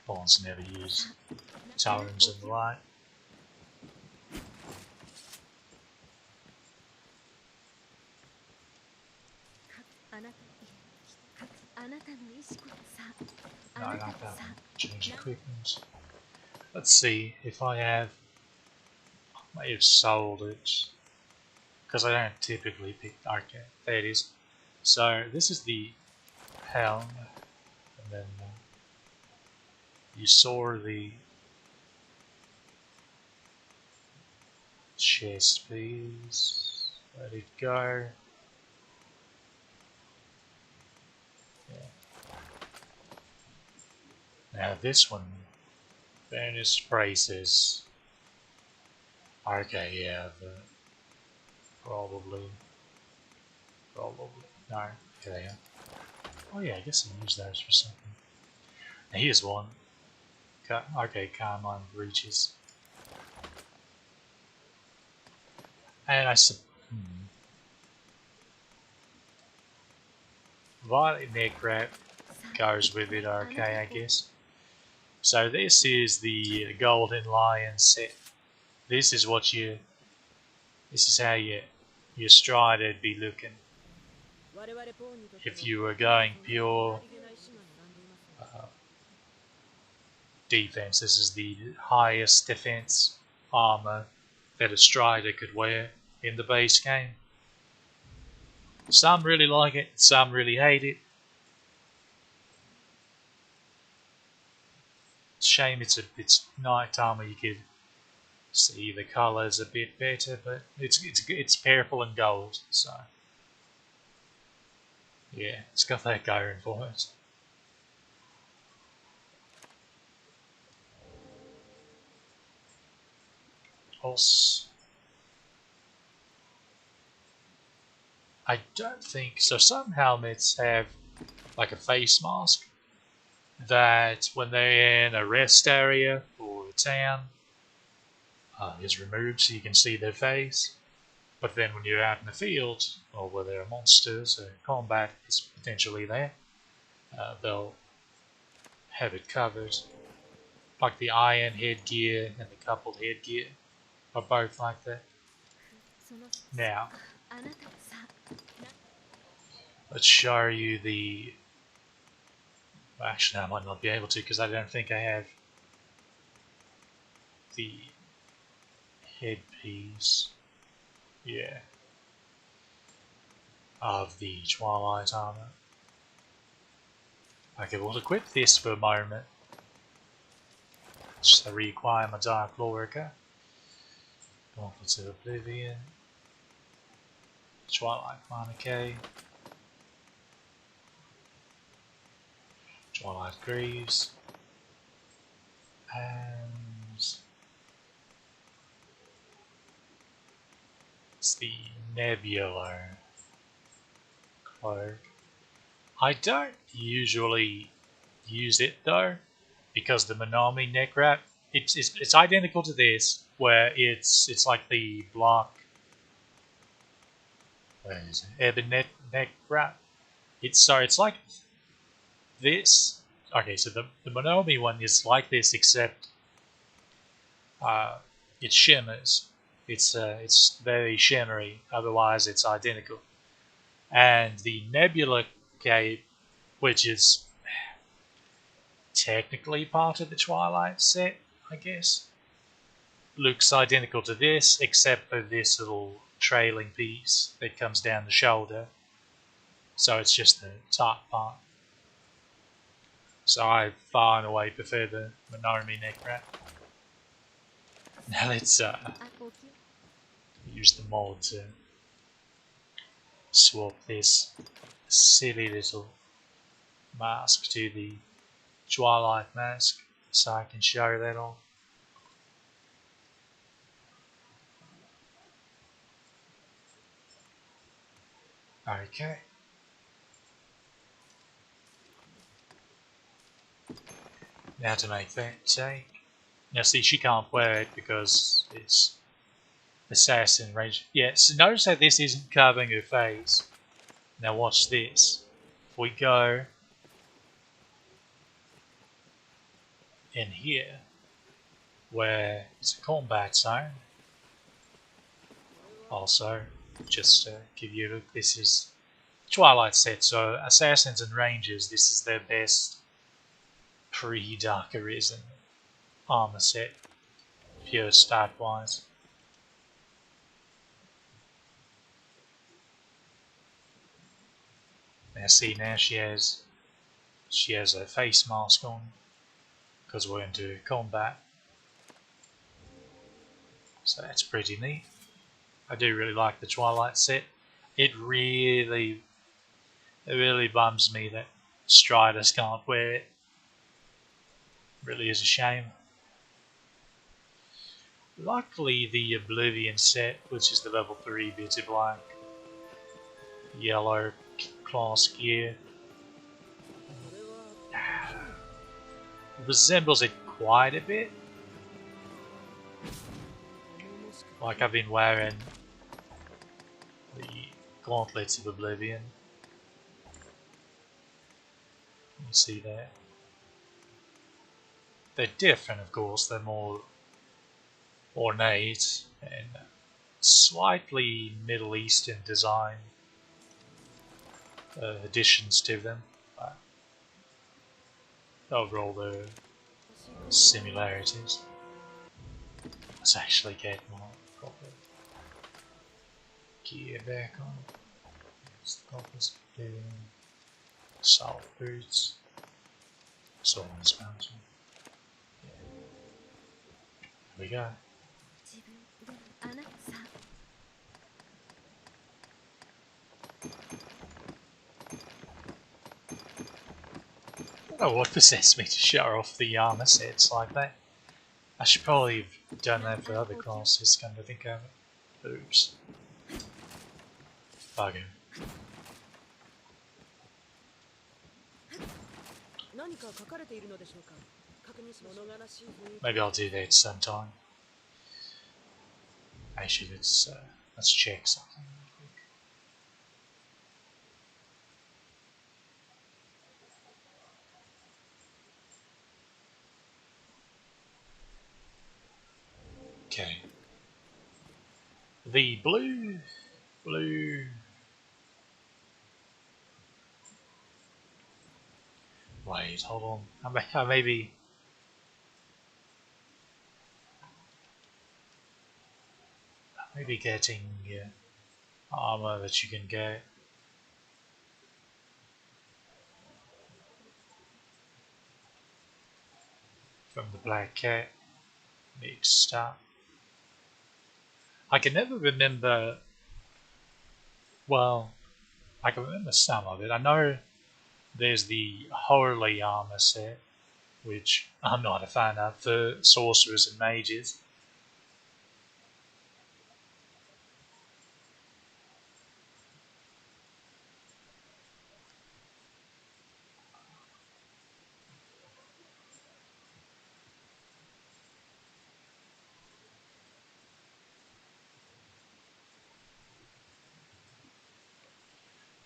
Pawns never use totems and the like. No, not that one. Change equipment. Let's see if I have... I may have sold it. Because I don't typically pick... Okay, there it is. So this is the helm. And then you saw the chest piece. Let it go. Yeah. Now this one, bonus braces. Okay, yeah, probably. No, okay. Oh yeah, I guess I use those for something. Now here's one. Okay, Carmine breeches. And I Violet neck wrap goes with it, okay, I guess. So this is the Golden Lion set. This is what this is how your stride would be looking. If you were going pure defense, this is the highest defense armor that a strider could wear in the base game. Some really like it, some really hate it. Shame it's night time where you could see the colours a bit better, but it's purple and gold, so yeah, it's got that going for it. Also, I don't think so. Some helmets have like a face mask that when they're in a rest area or a town is removed so you can see their face. But then when you're out in the field or where there are monsters or combat is potentially there, they'll have it covered. Like the iron headgear and the coupled headgear are both like that. Now, let's show you the... Well, actually, I might not be able to because I don't think I have the headpiece. Yeah. Of the Twilight armor. Okay, we'll equip this for a moment. Just to reacquire my Dark Lorica. Gauntlets of Oblivion. Twilight Monarchy. Twilight Greaves. And it's the Nebula cloak. I don't usually use it though, because the Minami neck wrap, it's identical to this, where it's like the block. Where is it? Ebon neck wrap. It's like this. Okay, so the Minami one is like this, except it shimmers. It's very shimmery. Otherwise, it's identical. And the Nebula cape, which is technically part of the Twilight set, I guess, looks identical to this, except for this little trailing piece that comes down the shoulder. So it's just the top part. So I far and away prefer the Minami neck wrap. Now let's use the mod to swap this silly little mask to the Twilight mask so I can show that off. Okay. Now to make that take. Now see, she can't wear it because it's assassin range. Yeah, so notice that this isn't covering her face. Now watch this. If we go in here, where it's a combat zone, also, just to give you a look, this is Twilight set, so assassins and rangers, this is their best pre-Dark Arisen armor set, pure stat wise. Now see, now she has a face mask on because we're into combat, so that's pretty neat. I do really like the Twilight set. It really bums me that Striders can't wear it. Really is a shame. Luckily, the Oblivion set, which is the level 3 bit of black, yellow class gear, resembles it quite a bit. Like I've been wearing the gauntlets of Oblivion. You see that? They're different, of course. They're more ornate and slightly Middle Eastern design additions to them. But overall, they're similarities. Let's actually get more proper gear back on. Goggles, salt boots, swords mountain. Yeah. There we go. I don't know what possessed me to show off the armor sets like that. I should probably have done that for other classes, come to think of it. Oops. Bugger. Maybe I'll do that sometime. Actually, let's check something real quick. Okay. The blue. Wait, hold on. I maybe. Maybe getting armor that you can get from the Black Cat mixed up. I can never remember. Well, I can remember some of it. I know there's the Holy armor set, which I'm not a fan of, for sorcerers and mages.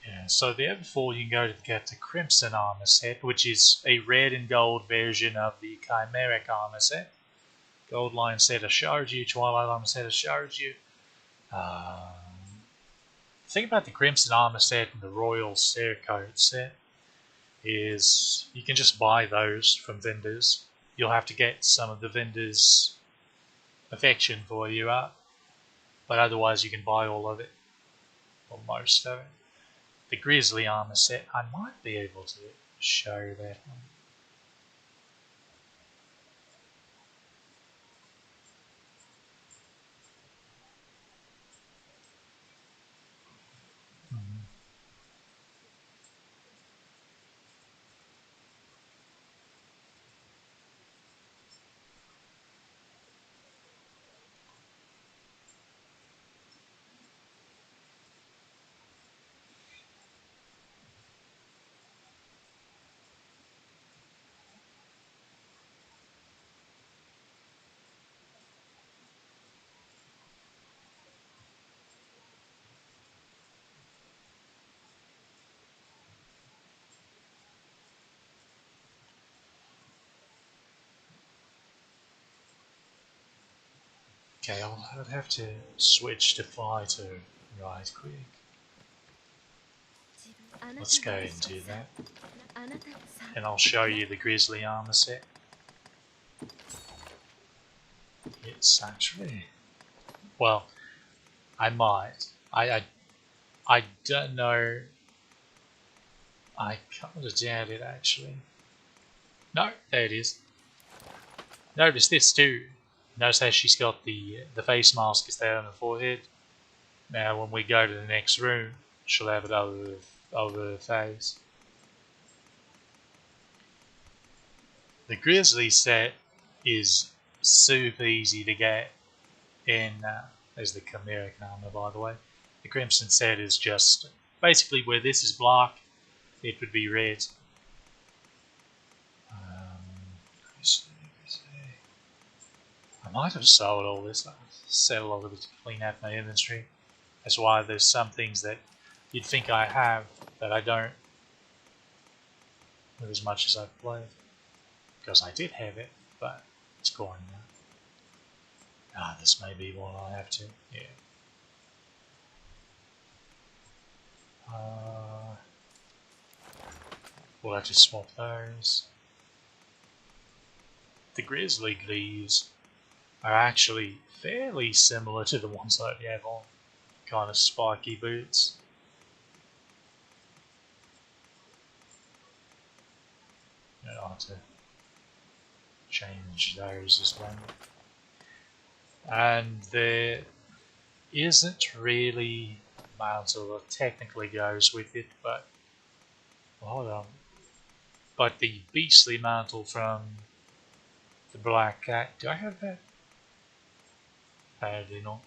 Yeah, so the other four you can go to get the Crimson armor set, which is a red and gold version of the Chimeric armor set. Gold line set I showed you, Twilight armor set I showed you. The thing about the Crimson armor set and the Royal Surcoat set is you can just buy those from vendors. You'll have to get some of the vendors' affection for you up, but otherwise you can buy all of it, or most of it. The Grizzly armor set, I might be able to show that one. Okay, I'll have to switch to fighter right quick. Let's go and do that. And I'll show you the grizzly armor set. It's actually... Well, I might. I don't know. I kind of doubt it actually. No, there it is. Notice this too. Notice how she's got the face mask is there on her forehead. Now when we go to the next room, she'll have it over her face. The grizzly set is super easy to get in. There's the chimeric armor, by the way. The crimson set is just basically where this is black, it would be red. I might have sold all this. I sell all of it to clean out my inventory. That's why there's some things that you'd think I have that I don't, with as much as I've played. Because I did have it, but it's gone now. Ah, this may be one I have to, yeah. We'll have to swap those. The grizzly greaves are actually fairly similar to the ones that we have on. Kind of spiky boots. I'll have to change those as well. And there isn't really a mantle that technically goes with it, but hold on. But the beastly mantle from the Black Cat, do I have that? Apparently not.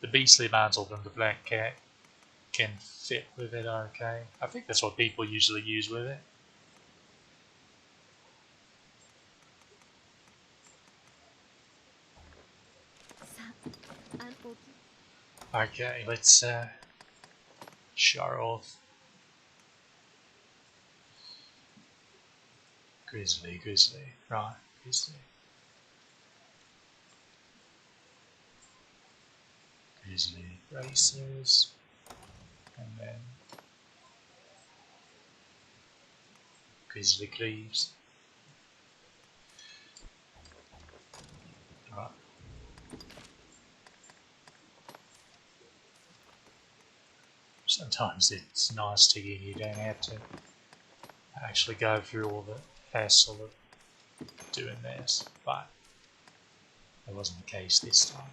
The beastly mantle from the Black Cat can fit with it okay. I think that's what people usually use with it. Okay, let's show off. Grizzly, right, grizzly. Grizzly bracers, and then grizzly cleaves. Right. Sometimes it's nice to hear you don't have to actually go through all the hassle of doing this, but that wasn't the case this time.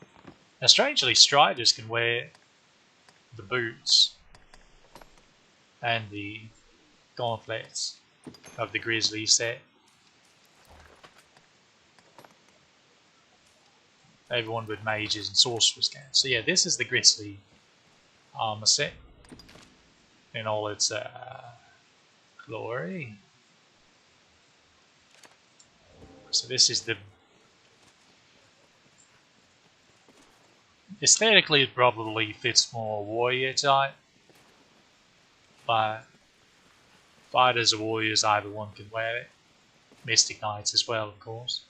Now, strangely, Striders can wear the boots and the gauntlets of the Grizzly set. Everyone with mages and sorcerers can. So yeah, this is the Grizzly armor set in all its glory. So this is the... Aesthetically, it probably fits more warrior type, but fighters or warriors, either one can wear it. Mystic Knights as well, of course.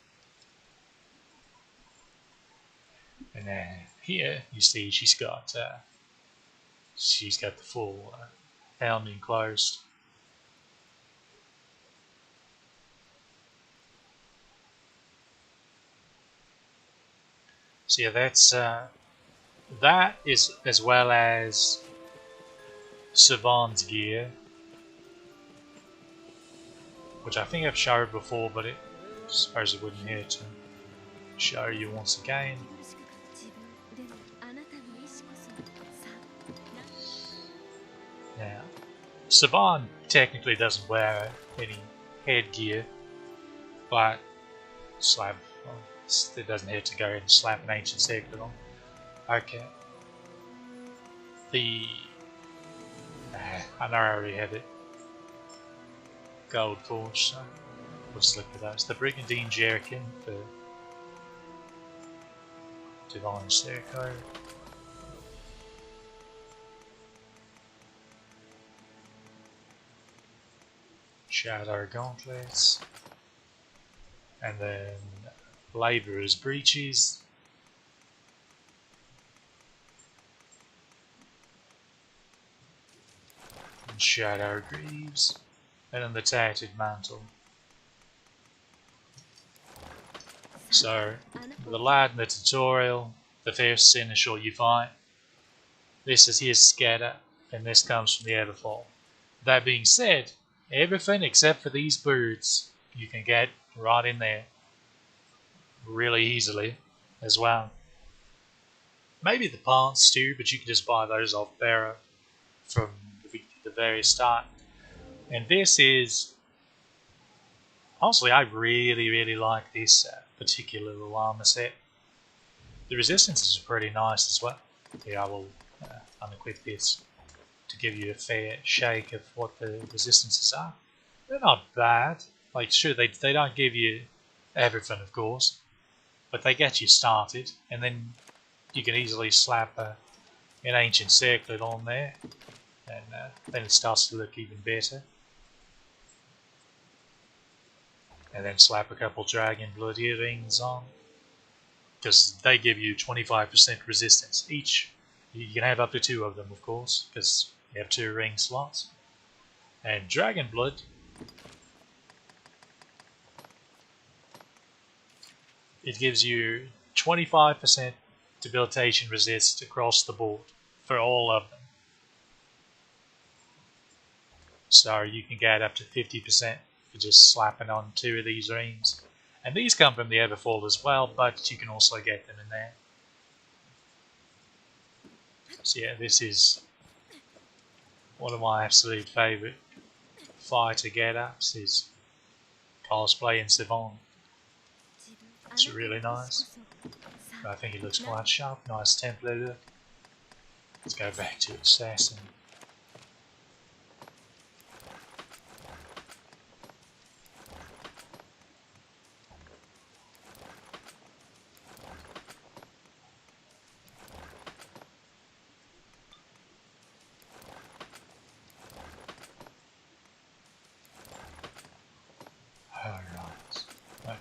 And then here you see she's got the full helmet enclosed. So yeah, that's that is as well as Savant's gear, which I think I've showed before, but I suppose it wouldn't hurt to show you once again. Now, Savant technically doesn't wear any headgear, but it doesn't have to go and slap an ancient secret on. Okay. I know I already have it. Gold Forge, so we'll just look at those. The Brigandine Jerkin for Divine Sterco. Shadow Gauntlets. And then Labourer's Breeches. And Shadow Greaves. And then the Tattered Mantle. So, the lad in the tutorial, the first seneschal you fight, this is his scatter, and this comes from the Everfall. That being said, everything except for these birds you can get right in there really easily as well. Maybe the plants too, but you can just buy those off Barrow from the very start. And this is, honestly, I really like this particular little armor set. The resistances are pretty nice as well. Here, I will unequip this to give you a fair shake of what the resistances are. They're not bad. Like, sure, they don't give you everything, of course, but they get you started, and then you can easily slap an ancient circlet on there, and then it starts to look even better. And then slap a couple dragon blood earrings on, because they give you 25% resistance each. You can have up to 2 of them, of course, because you have 2 ring slots. And dragon blood, it gives you 25% debilitation resist across the board for all of them. So you can get up to 50% for just slapping on 2 of these rings. And these come from the Everfall as well, but you can also get them in there. So yeah, this is one of my absolute favourite fighter get-ups, is cosplaying Savon. It's really nice. I think he looks quite sharp, nice Templar look. Let's go back to Assassin. Alright, okay.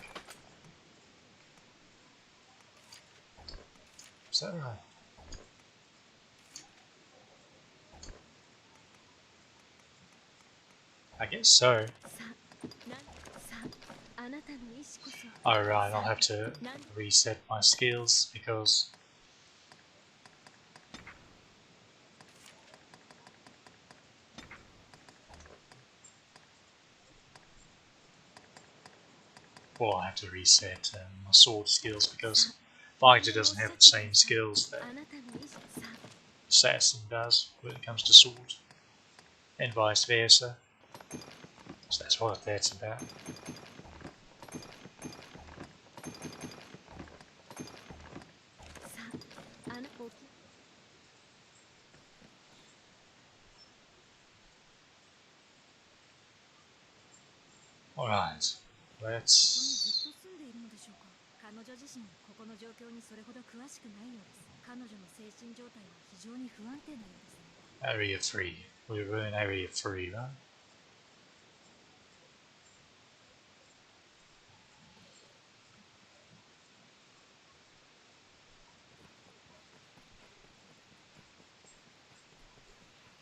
Is that right? I guess so. Alright, I'll have to reset my skills because well, I have to reset my sword skills because fighter doesn't have the same skills that assassin does when it comes to sword, and vice versa. So that's what that's about. Alright, let's... Area 3. We were in Area 3, right? I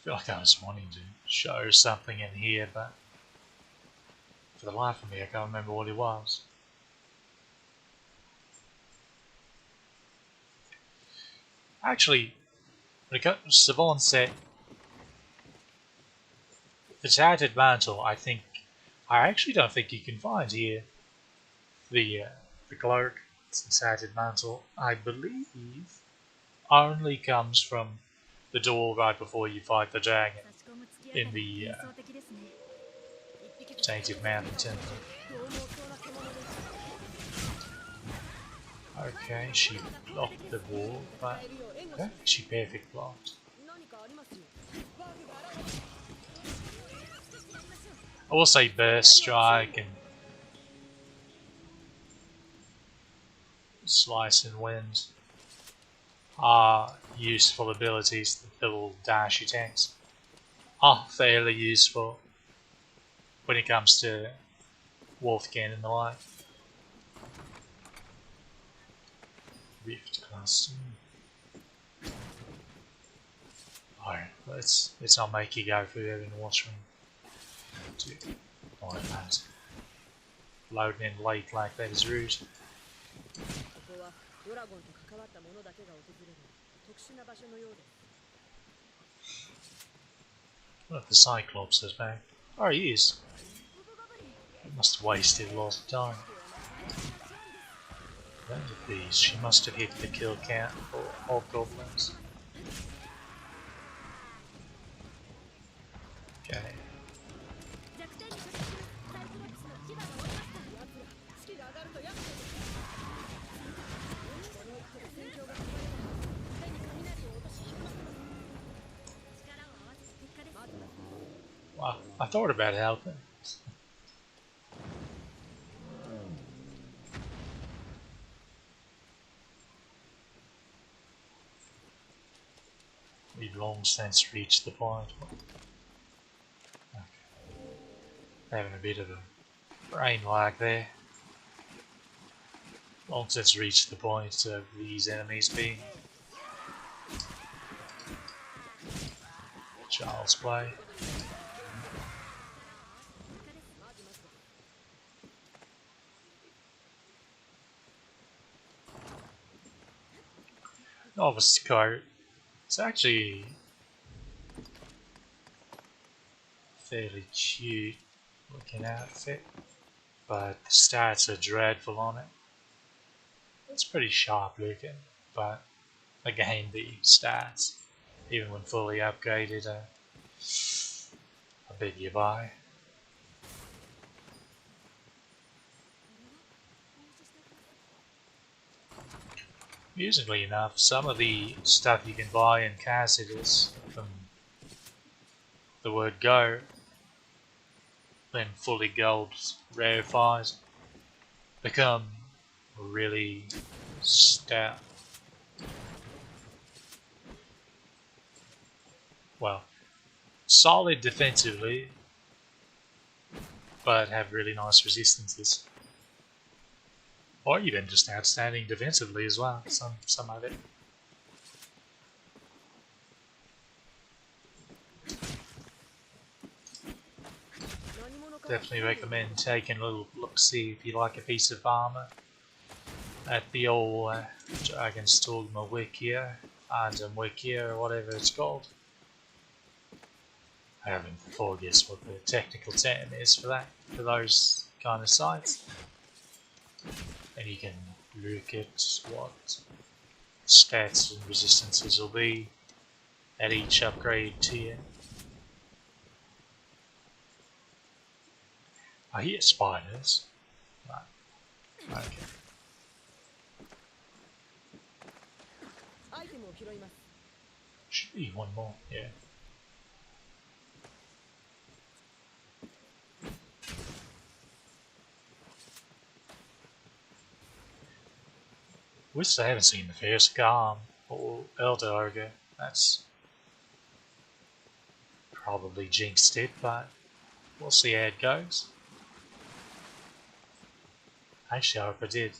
feel like I was wanting to show something in here, but for the life of me I can't remember what it was. Actually, when it comes to Savon set, the Tattered Mantle, I actually don't think you can find here. The cloak, the Tattered Mantle, I believe, only comes from the door right before you fight the dragon in the Tainted Mountain Temple. Okay, she blocked the wall, but okay, she perfect blocked. I will say Burst Strike and Slice and Wind are useful abilities. The little dash attacks are fairly useful when it comes to Wolfgang and the like. Custom. Alright, let's not make you go through having to watch me do all that. Loading in late like that is rude. What if the Cyclops is back? Oh, he is. I must have wasted a lot of time. That would be, she must have hit the kill count for hobgoblins. Okay. Well, I thought about helping. We've long since reached the point. Okay. Having a bit of a brain lag there. Long since reached the point of these enemies being child's play. Novice cart. It's actually fairly cute looking outfit, but the stats are dreadful on it. It's pretty sharp looking, but again the stats, even when fully upgraded, are a bit you buy. Amusingly enough, some of the stuff you can buy in Cassidy's from the word go, when fully gold rarefies, become really stout. Well, solid defensively, but have really nice resistances. Or even just outstanding defensively as well, some of it. Definitely recommend taking a little look-see if you like a piece of armour at the old Dragon's Dogma Wikia, Arden Wikia, or whatever it's called. I haven't before guessed what the technical term is for that, for those kind of sites. And you can look at what stats and resistances will be at each upgrade tier. I hear spiders. Right. Okay. Should be one more, yeah. Wish I haven't seen the first Garm or Elder Ogre. That's probably jinxed it, but we'll see how it goes. Actually, I hope I did.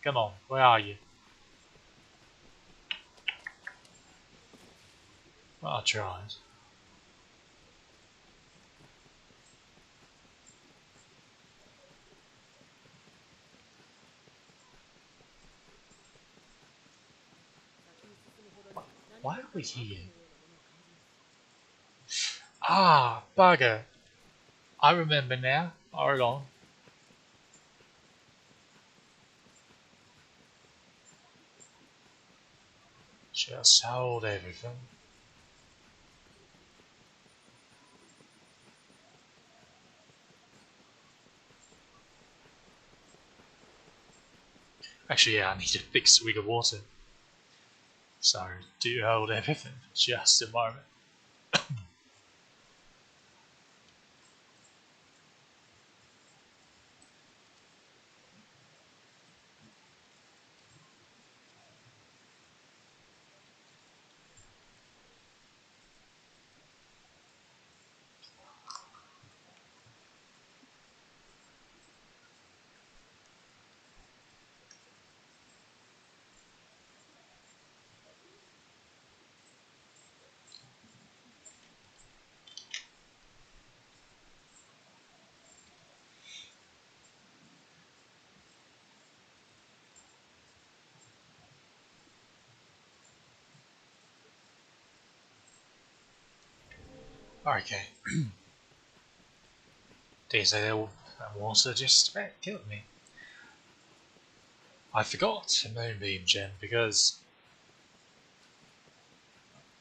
Come on, where are you? Well, I tried. Why are we here? Ah, bugger. I remember now. Hold on. Just sold everything. Actually, yeah, I need to fix Wig of Water. So, do hold everything for just a moment. Okay. There's a water just about killed me. I forgot a Moonbeam Gem because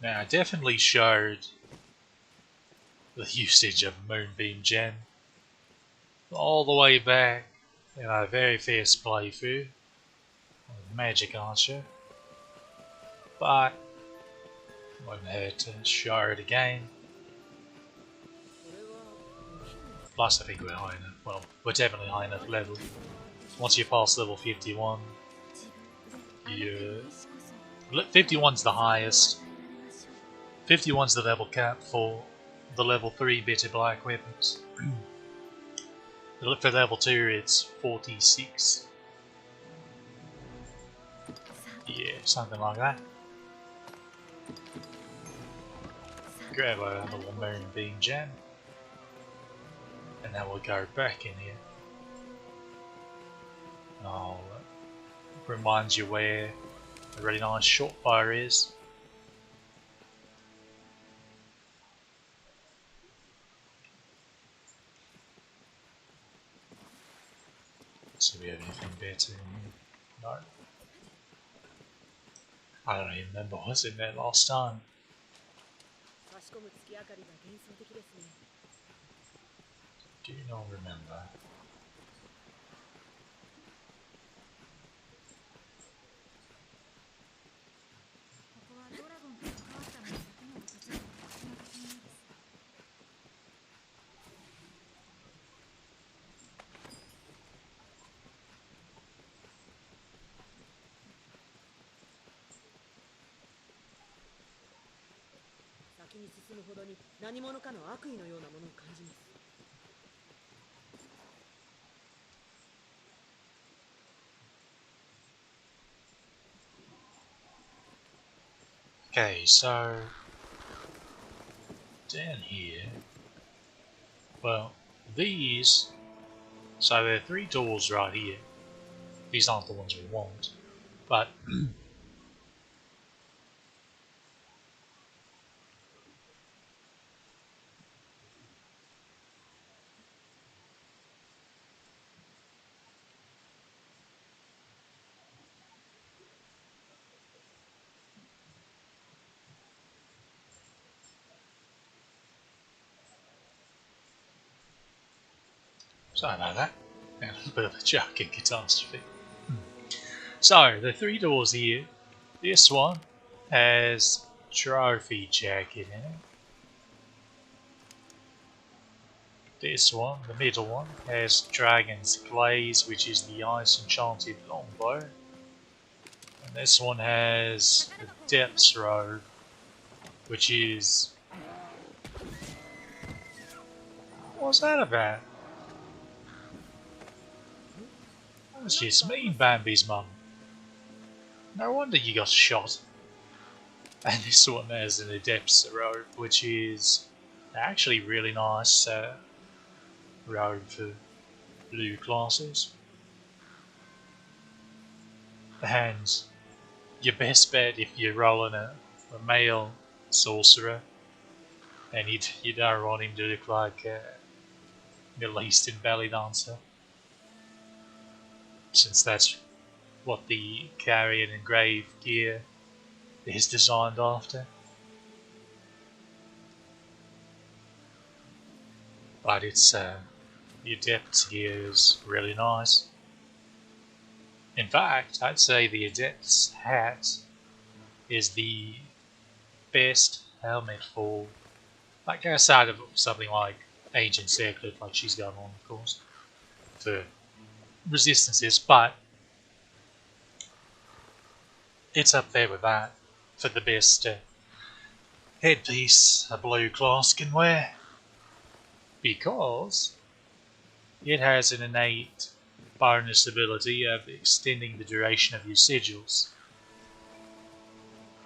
now I definitely showed the usage of Moonbeam Gem all the way back in our very first playthrough of Magic Archer, but wouldn't hurt to show it again. Plus, I think we're high enough. Well, we're definitely high enough level. Once you pass level 51, you 51's the highest. 51's the level cap for the level 3 bitter black weapons. For level 2, it's 46. Yeah, something like that. Grab another Moonbeam Gem, and then we'll go back in here. I'll remind you where a really nice short fire is. Let's see if we have anything better in here. No. I don't even remember what was in there last time. Do you not remember? Okay, so down here, well, these, so there are 3 doors right here. These aren't the ones we want, but sorry about that. A bit of a joking catastrophe. So, the 3 doors here, this one has trophy jacket in it. This one, the middle one, has Dragon's Glaze, which is the ice enchanted longbow. And this one has the Depth's Robe, which is... What's that about? That was just me and Bambi's mum. No wonder you got shot. And this one has an Adept's Robe, which is actually really nice robe for blue classes. And your best bet if you're rolling a male sorcerer and you don't want him to look like a Middle Eastern belly dancer, since that's what the Carrion and Grave gear is designed after. But it's the Adept's gear is really nice. In fact, I'd say the Adept's hat is the best helmet for, like, outside of something like Agent Circlet, like she's got on, of course, for resistances, but it's up there with that for the best headpiece a blue class can wear, because it has an innate bonus ability of extending the duration of your sigils,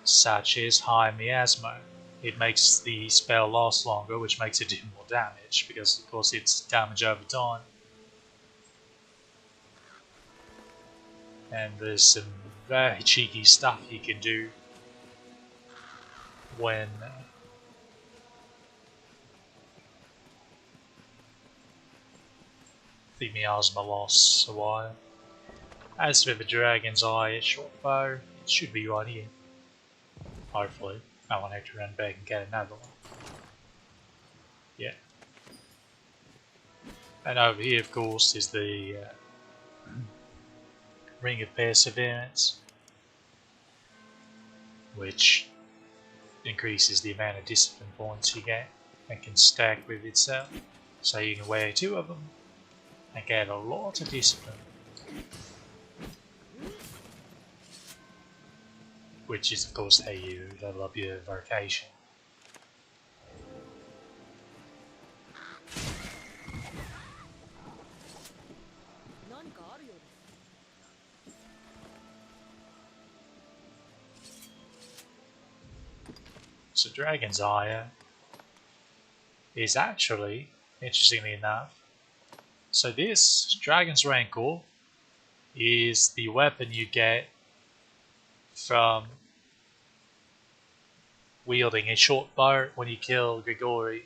such as High Miasma. It makes the spell last longer, which makes it do more damage, because of course it's damage over time. And there's some very cheeky stuff you can do when the miasma lost a while. As for the dragon's eye short bow, it should be right here. Hopefully. I won't have to run back and get another one. Yeah. And over here, of course, is the Ring of Perseverance, which increases the amount of discipline points you get and can stack with itself. So you can wear 2 of them and get a lot of discipline. Which is, of course, how you level up your vocation. So Dragon's Eye is actually, interestingly enough, so this Dragon's Rancor is the weapon you get from wielding a short bow when you kill Grigori.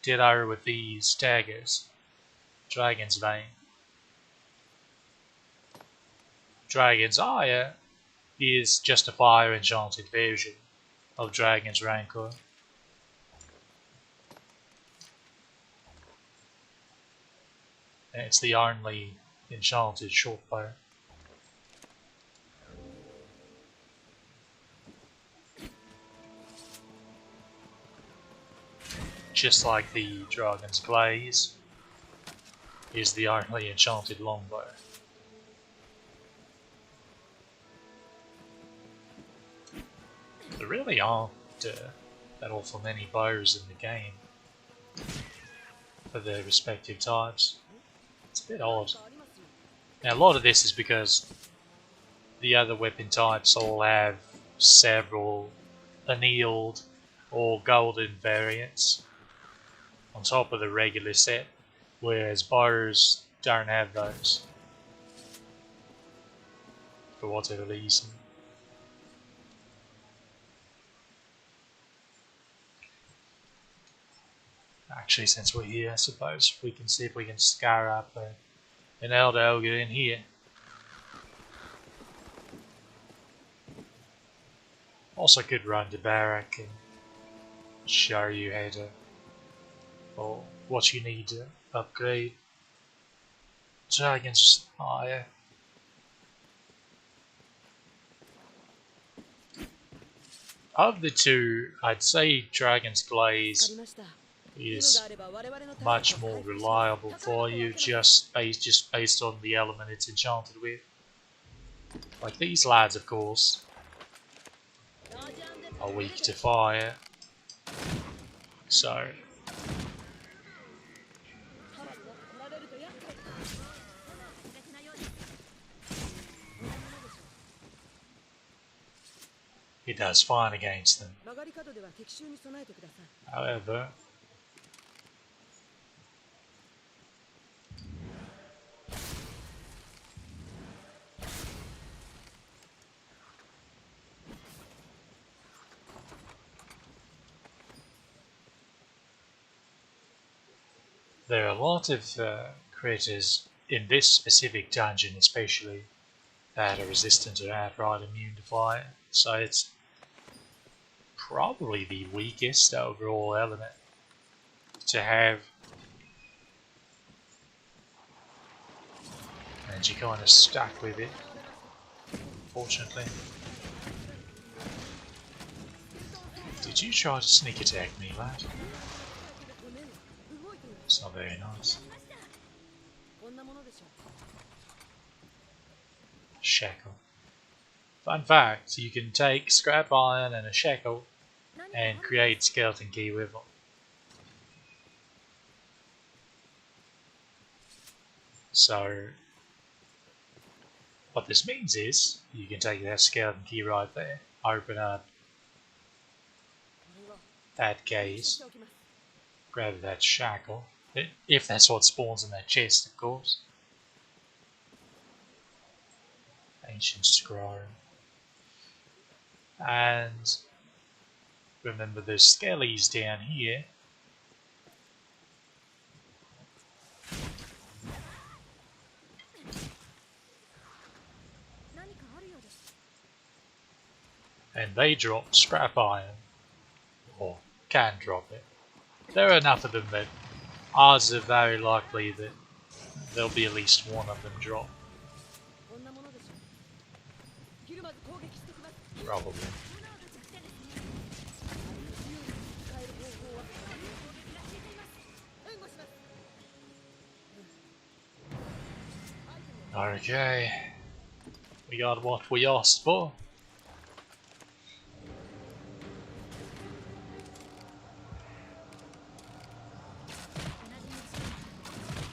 Ditto with these daggers. Dragon's Vein. Dragon's Eye is just a fire enchanted version of Dragon's Rancor. And it's the only enchanted short bow. Just like the Dragon's Glaze is the only enchanted longbow. There really aren't that awful many bows in the game for their respective types. It's a bit odd. Now a lot of this is because the other weapon types all have several annealed or golden variants on top of the regular set, whereas bows don't have those for whatever reason. Actually, since we're here, I suppose we can see if we can scar up an elder ogre in here. Also could run to barrack and show you how to, or what you need to upgrade Dragon's Eye. Of the two, I'd say Dragon's Glaze is much more reliable for you, just based on the element it's enchanted with. Like these lads, of course, are weak to fire, so it does fine against them. However, there are a lot of critters in this specific dungeon especially that are resistant or outright immune to fire, so it's probably the weakest overall element to have, and you're kind of stuck with it, fortunately. Did you try to sneak attack me, lad? It's not very nice. Shackle. Fun fact, you can take scrap iron and a shackle and create skeleton key with them. So what this means is you can take that skeleton key right there, open up that case, grab that shackle, if that's what spawns in that chest, of course. Ancient scroll. And remember there's skellies down here. and they drop scrap iron, or can drop it. There are enough of them that odds are very likely that there'll be at least one of them drop. Probably. Okay, we got what we asked for.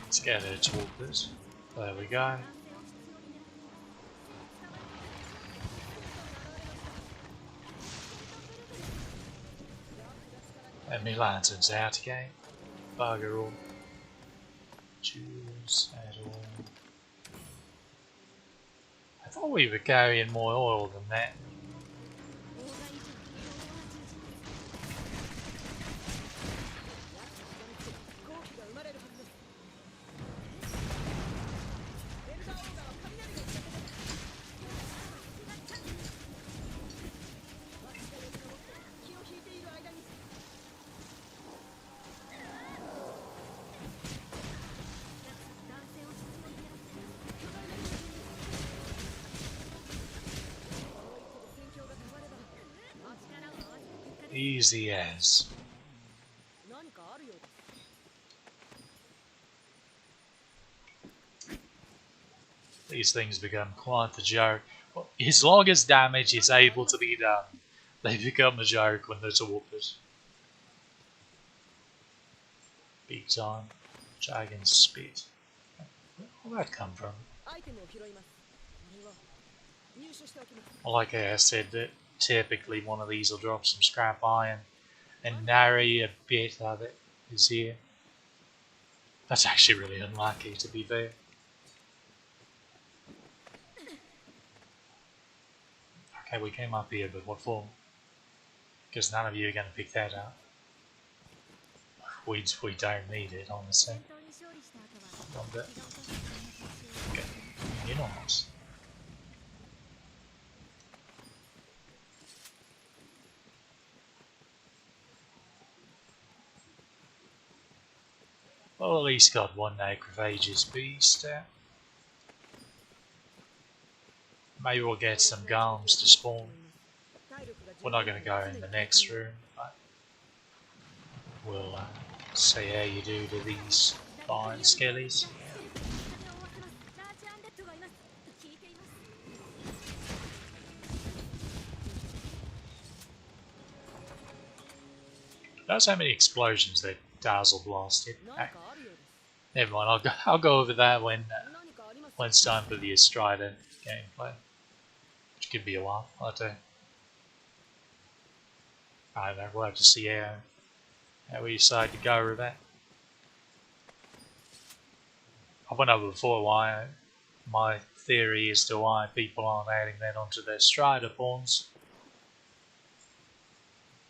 Let's get her talkers. There we go. And my lantern's out again. Bugger all. Choose at all. I thought we were carrying more oil than that. Easy as. These things become quite the joke. Well, as long as damage is able to be done, they become a joke when they're torpors. Big time. Dragon spit. Where'd that come from? Like I said, that typically one of these will drop some scrap iron, and nary a bit of it is here. That's actually really unlucky, to be fair. Okay, we came up here, but what for? Because none of you are going to pick that up. We don't need it, honestly. One bit. Okay, you're not. Well, at least got one Necrophage's beast out. Maybe we'll get some golems to spawn. We're not going to go in the next room, but we'll see how you do to these fine skellies. That's how many explosions that Dazzle blasted. Never mind, I'll go over that when it's time for the Strider gameplay, which could be a while. I don't know. We'll have to see how we decide to go with that. I went over before why my theory as to why people aren't adding that onto their Strider pawns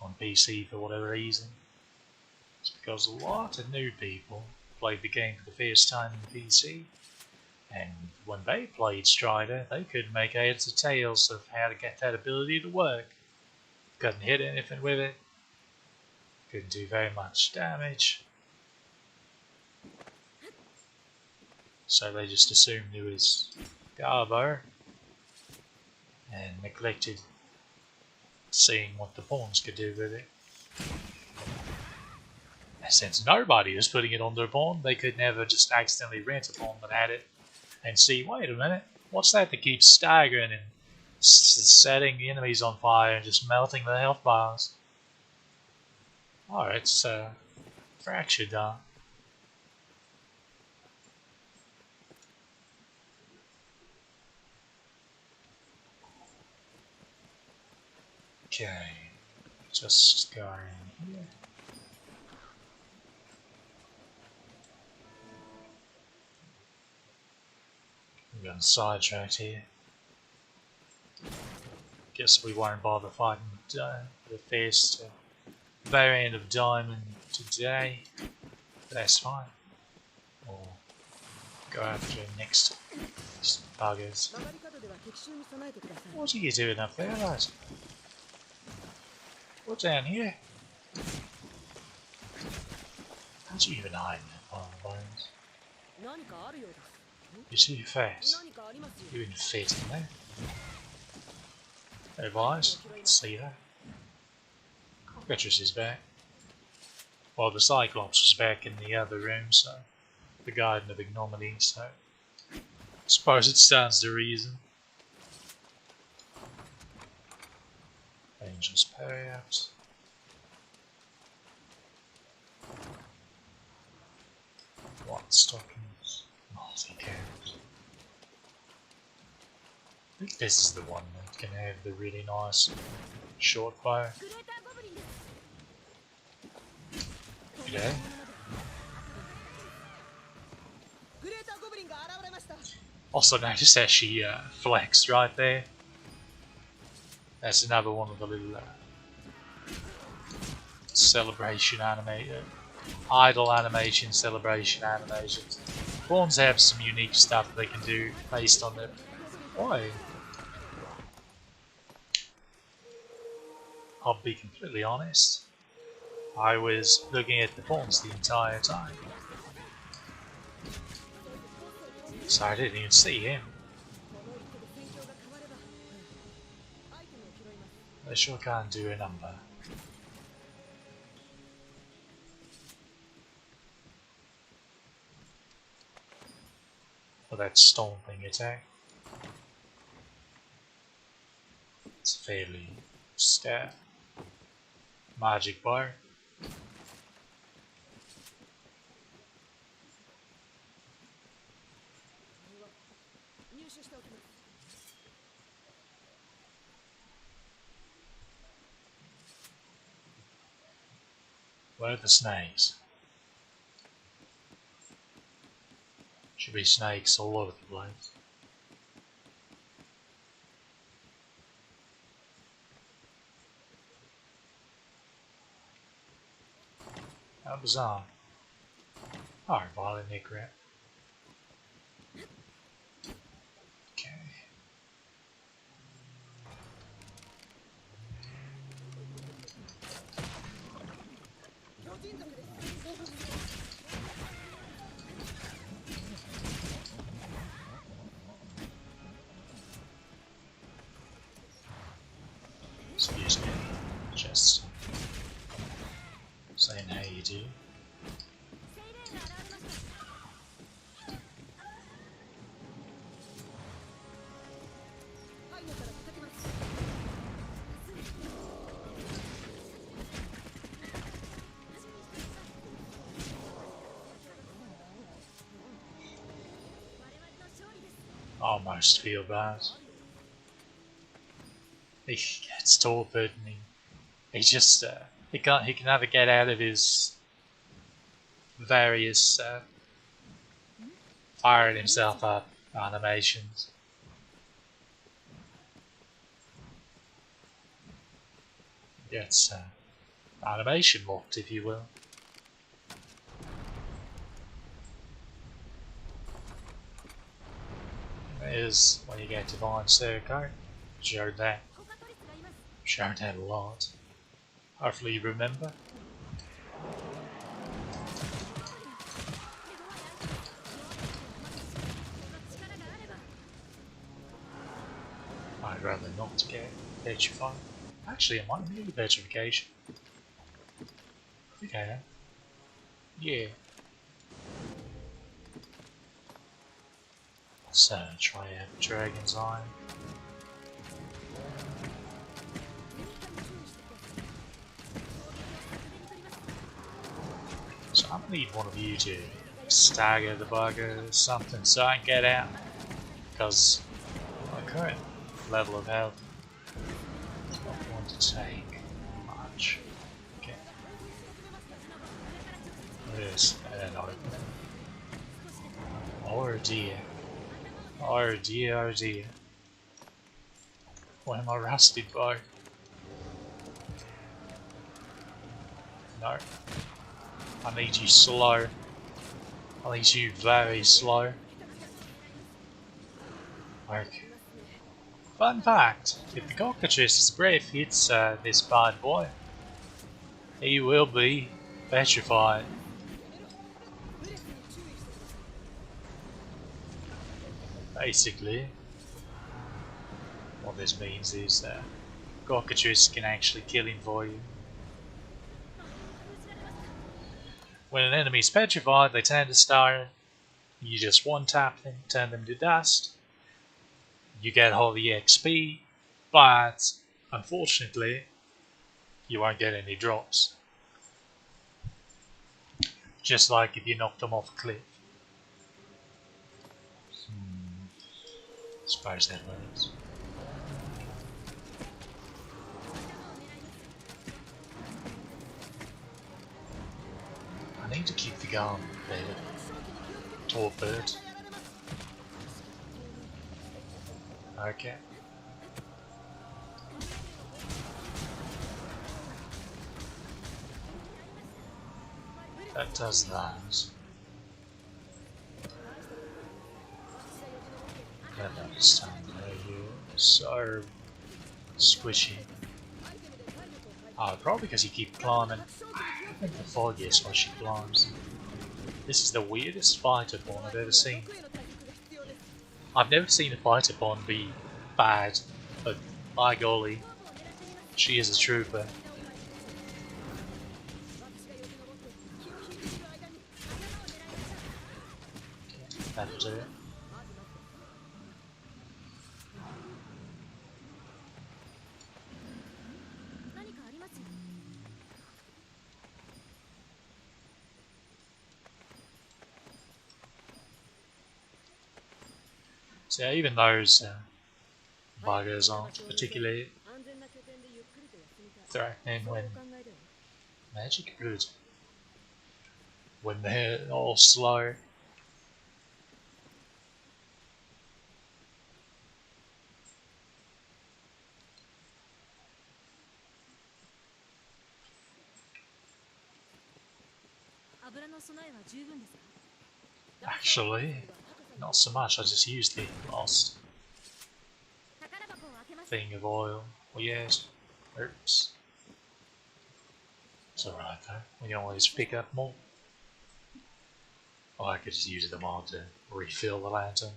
on PC for whatever reason. It's because a lot of new people played the game for the first time on PC, and when they played Strider, they couldn't make heads or tails of how to get that ability to work. Couldn't hit anything with it, couldn't do very much damage, so they just assumed it was Garbo and neglected seeing what the pawns could do with it. And since nobody was putting it on their pawn, they could never just accidentally rent a pawn that had it and see, wait a minute, what's that keeps staggering and setting the enemies on fire and just melting their health bars? Oh, it's fractured down. Okay, just going here. We're getting sidetracked here. Guess we won't bother fighting the first variant of Diamond today. That's fine. Or go after next buggers. What are you doing up there, guys? What's down here? How'd you even hide in that pile of bones? You're too fast. You wouldn't fit in there. Hey boys, I can see that. Cockatrice is back. Well, the Cyclops was back in the other room, so the Garden of Ignominy, so I suppose it stands to reason. Angel's perhaps. White stockings, multi-carrot. I think this is the one that can have the really nice short bow. Okay. Also notice how she flexed right there. That's another one of the little celebration idle animation celebration animations. Fawns have some unique stuff they can do based on their... Why? I'll be completely honest. I was looking at the fawns the entire time. So I didn't even see him. They sure can't do a number. For that stomping attack. It's fairly stat. Magic bar. Where are the snakes? Should be snakes all over the place. How bizarre. Alright, violent nick rat. Okay. Excuse me, just saying how you do. Almost feel bad. He gets torpid and he just he can never get out of his various firing himself up animations. Gets animation locked, if you will. Is when you get Divine Circle. Showed that. Showed that a lot. Hopefully you remember. I'd rather not get petrified. Actually, I might need a petrification. I think I am. Yeah. So, try out the Dragon's Eye. So I'm gonna need one of you to stagger the bugger or something so I can get out. Because my current level of health is not going to take much. Okay. There's an opening. Oh dear. Oh dear, oh dear. Why am I rusted bow? No. I need you slow. I need you very slow. Okay. Fun fact, if the cockatrice's breath hits this bad boy, He will be petrified. Basically, what this means is that cockatrices can actually kill him for you. When an enemy is petrified, they tend to start. You just one tap them, turn them to dust. You get all the XP, but unfortunately, you won't get any drops. Just like if you knocked them off a cliff. I suppose that works. I need to keep the gun there. Tall bird. Okay. That does that. I don't understand why you're so squishy. Oh, probably because you keep climbing. I think the foggiest why she climbs. This is the weirdest fighter pawn I've ever seen. I've never seen a fighter pawn be bad, but by golly, she is a trooper. That'll do it. So yeah, even those buggers aren't particularly threatening when magic good. When they're all slow. Actually, not so much, I just used the last thing of oil. Well, yes. Oops. It's alright though, we can always pick up more. Or I could just use them all to refill the lantern.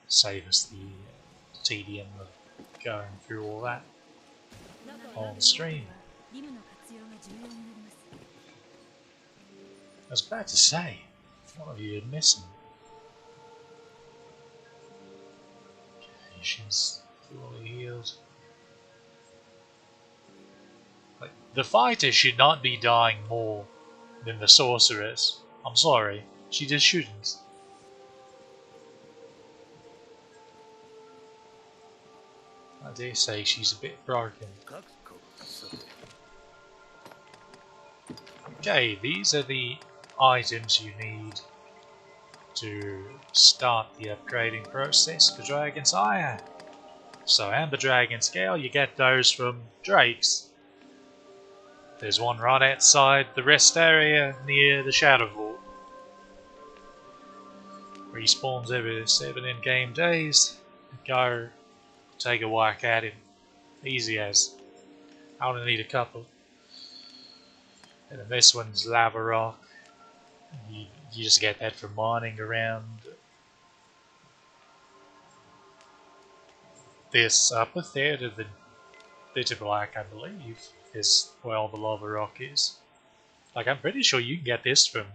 Save us the tedium of going through all that on stream. I was about to say, what have you been missing? Okay, she's fully healed. Like, the fighter should not be dying more than the sorceress. I'm sorry, she just shouldn't. I dare say she's a bit broken. Okay, these are the items you need to start the upgrading process for Dragon's Ire. So Amber Dragon Scale, you get those from Drake's. There's one right outside the rest area near the Shadow Vault. Respawns every 7 in-game days. Go take a whack at him. Easy as. I only need a couple. And then this one's Lava Rock. You just get that from mining around this upper third of the bit of black, I believe, is where all the lava rock is. Like, I'm pretty sure you can get this from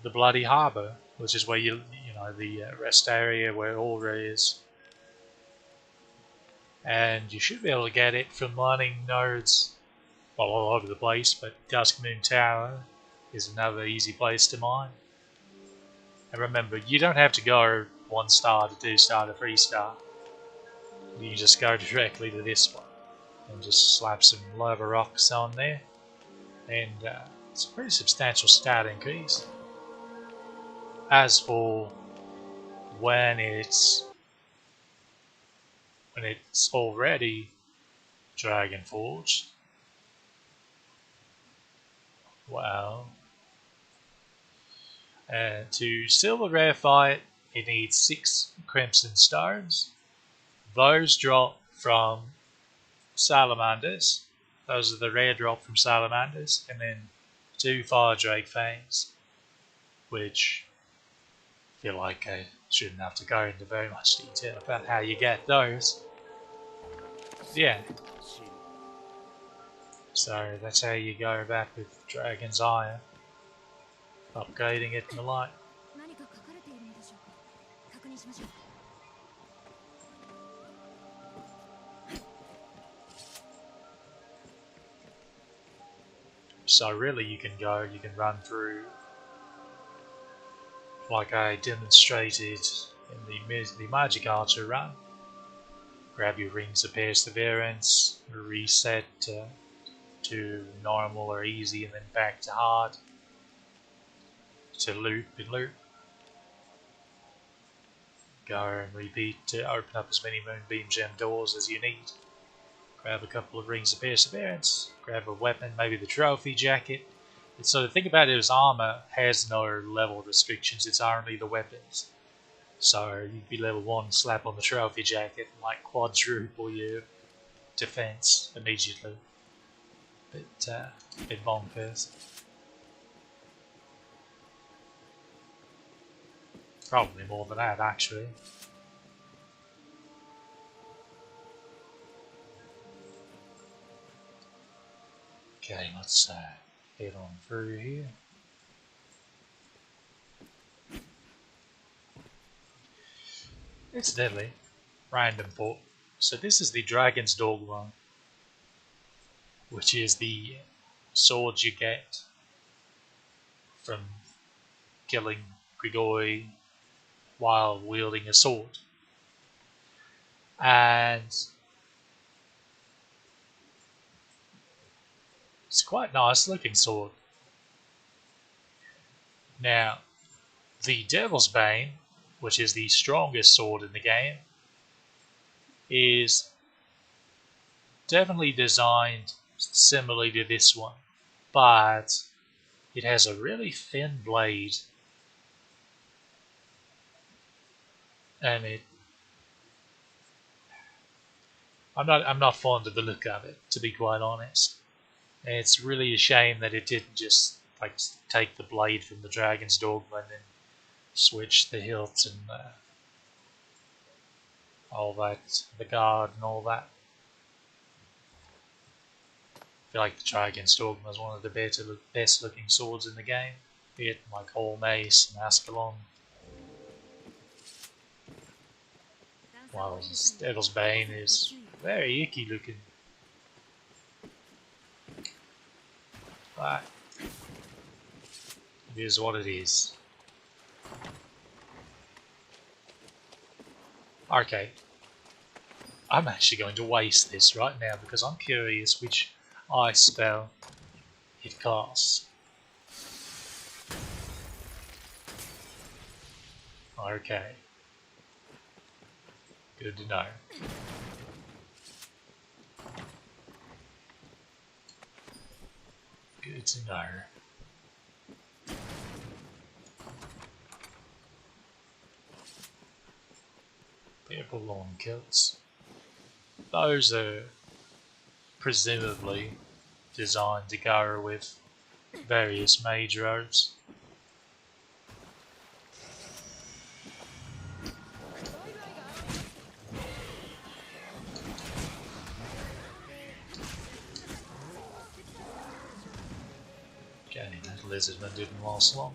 the Bloody Harbour, which is where you know, the rest area where Aura is. And you should be able to get it from mining nodes, well, all over the place, but Dusk Moon Tower is another easy place to mine. And remember, you don't have to go 1 star to 2 star to 3 star. You can just go directly to this one and just slap some lava rocks on there, and it's a pretty substantial stat increase. As for when it's already Dragon Forged, well, to silver rarefy it, it needs 6 crimson stones. Those drop from salamanders, Those are the rare drop from salamanders, and then 2 fire drake fangs, which I feel like I shouldn't have to go into very much detail about how you get those. Yeah. So that's how you go back with Dragon's Ire, upgrading it and the like. So really you can run through like I demonstrated in the Magic Archer run. Grab your Rings of Perseverance, reset to normal or easy, and then back to hard to loop and loop. Go and repeat to open up as many Moonbeam Gem doors as you need. Grab a couple of Rings of Perseverance, grab a weapon, maybe the Trophy Jacket. So the thing about it is armor has no level restrictions, it's only the weapons. So you'd be level 1, slap on the Trophy Jacket, and like quadruple your defense immediately. Bit bonkers. Probably more than that, actually. Okay, let's head on through here. Incidentally, random thought. So this is the Dragon's Dogma, which is the sword you get from killing Grigori while wielding a sword. And it's quite a nice looking sword. Now, the Devil's Bane, which is the strongest sword in the game, is definitely designed similarly to this one, but it has a really thin blade, and I'm not fond of the look of it, to be quite honest. And it's really a shame that it didn't just like take the blade from the Dragon's Dogma and then switch the hilt and all that, the guard and all that. I feel like the Dragon's Dogma is one of the best looking swords in the game. Be it like Whole Mace and Ascalon. While Devil's Bane is very icky looking. But it is what it is. Okay. I'm actually going to waste this right now because I'm curious which ice spell it casts. Okay. Good to know. Good to know. Purple lawn kilts. Those are presumably designed to go with various mage robes. Okay, that lizardman didn't last long.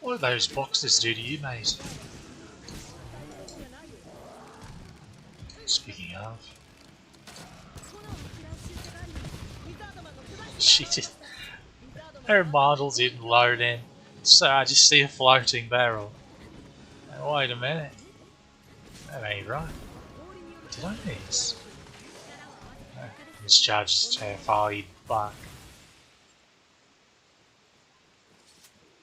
What do those boxes do to you, mate? Speaking of, she just her model didn't load in, so I just see a floating barrel. Now, wait a minute, that ain't right. Did I miss? Misjudged terrified buck.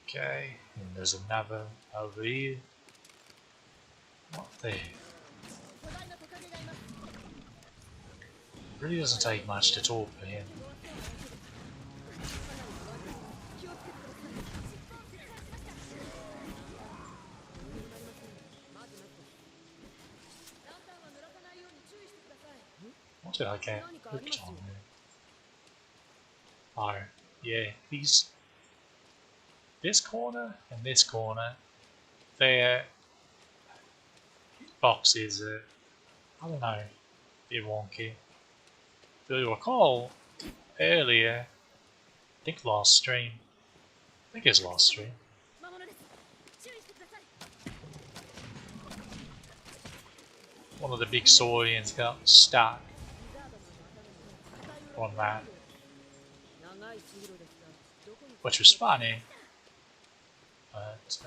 Okay, and there's another over here. What there? Really doesn't take much to talk for him. What did I get hooked on there? Oh, yeah, this corner and this corner, their boxes are, I don't know, a bit wonky. Do you recall earlier, I think last stream, one of the big saurians got stuck on that, which was funny, but,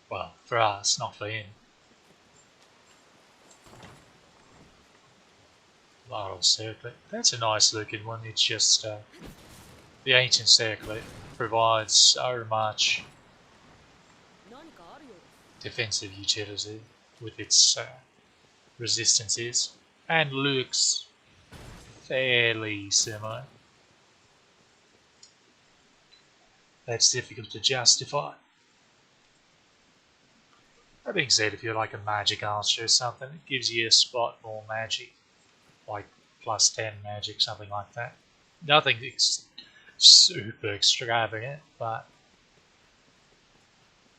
well, for us, not for him. Lateral circlet, that's a nice looking one. It's just, the ancient circlet provides so much defensive utility with its resistances and looks fairly similar. That's difficult to justify. That being said, if you're like a magic archer or something, it gives you a spot more magic, like plus 10 magic, something like that. Nothing super extravagant, but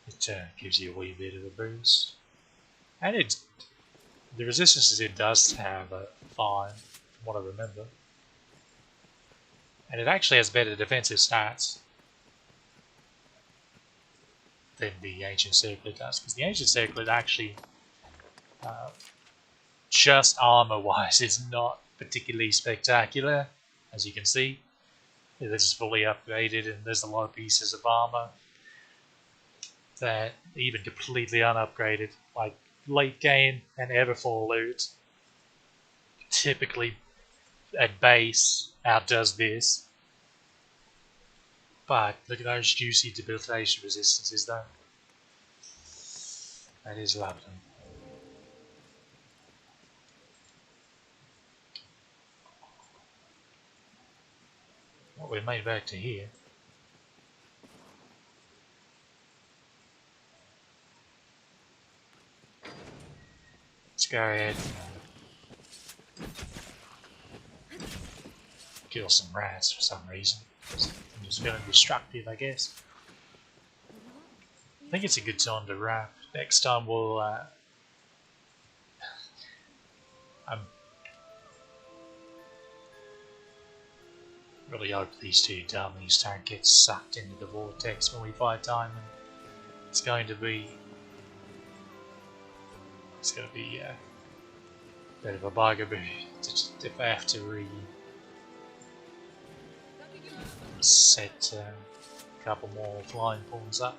it gives you a wee bit of a boost. And the resistances it does have are fine, from what I remember. And it actually has better defensive stats than the Ancient Circlet does, because the Ancient Circlet actually, just armor-wise, is not particularly spectacular, as you can see. This is fully upgraded, and there's a lot of pieces of armor that even completely unupgraded, like late game and Everfall loot, typically at base outdoes this. But look at those juicy debilitation resistances though. That is lovely. Well, we made it back to here. Let's go ahead and kill some rats for some reason. I'm just feeling destructive, I guess. I think it's a good time to wrap. Next time we'll really hope these two dummies don't get sucked into the vortex when we fight Diamond. It's going to be a bit of a bugaboo if I have to set a couple more flying pawns up.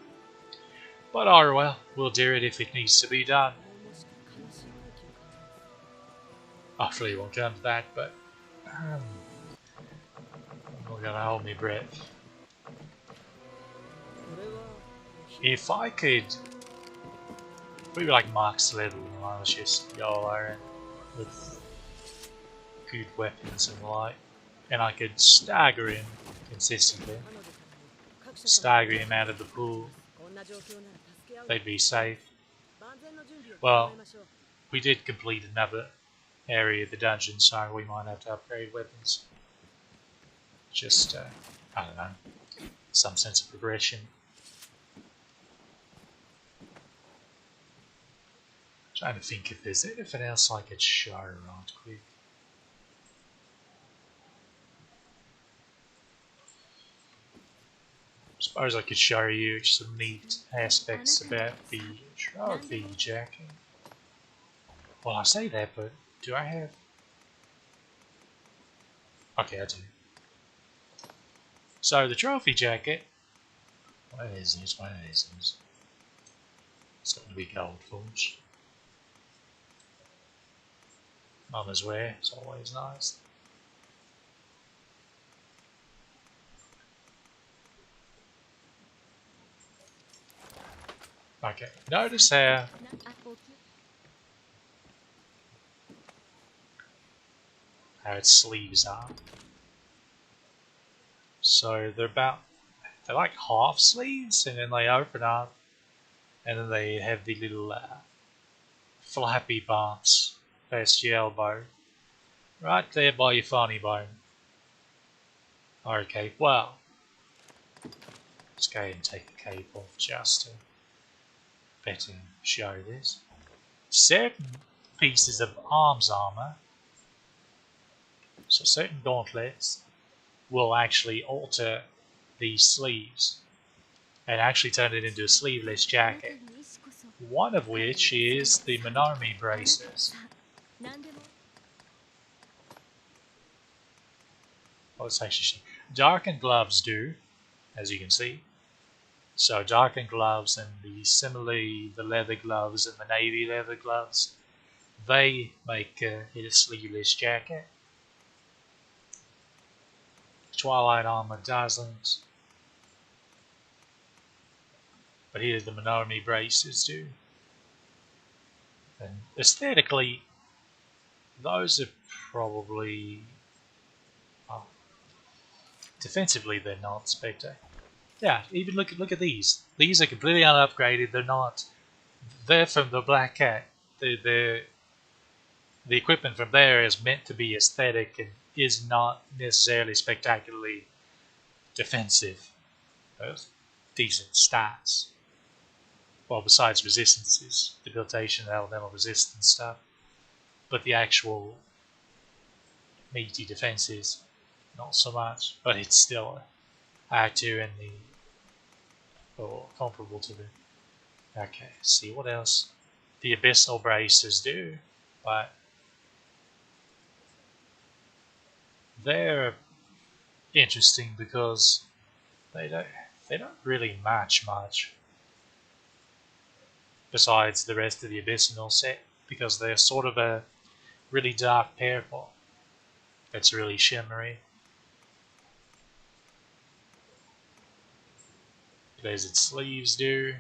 But oh well, we'll do it if it needs to be done. I really won't come to that, but I'm not gonna hold my breath. If I could, we were like max level and I was just YOLO with good weapons and the like, and I could stagger him consistently, stagger him out of the pool, they'd be safe. Well, we did complete another area of the dungeon, so we might have to upgrade weapons. Just, I don't know, some sense of progression. Trying to think if there's anything else I could show right quick. Suppose I could show you some neat aspects about the trophy jacket. Well, I say that, but do I have... Okay, I do. So the trophy jacket... What is this? What is this? It's got to be gold forged. Mama's wear, it's always nice. Okay, notice how its sleeves are. So they're like half sleeves, and then they open up, and then they have the little flappy parts past your elbow. Right there by your funny bone. Okay, well, let's go ahead and take the cape off just to better show this. Certain pieces of arms armor, so certain gauntlets, will actually alter the sleeves and actually turn it into a sleeveless jacket. One of which is the Minami braces. Oh, it's actually darkened gloves do, as you can see. So darkened gloves and similarly the leather gloves and the navy leather gloves, they make it a sleeveless jacket. Twilight armor doesn't, but here the Minami braces do. And aesthetically, those are probably, oh, defensively they're not spectacular. Yeah, even look at these. These are completely unupgraded. They're not. They're from the Black Cat. The equipment from there is meant to be aesthetic and is not necessarily spectacularly defensive. There's decent stats. Well, besides resistances, debilitation, elemental resistance stuff, but the actual meaty defenses, not so much. But it's still R2 and or comparable to the. Okay, see what else the abyssal braces do, but they're interesting because they don't really match much besides the rest of the abyssal set, because they're sort of a really dark purple that's really shimmery. There's its sleeves do.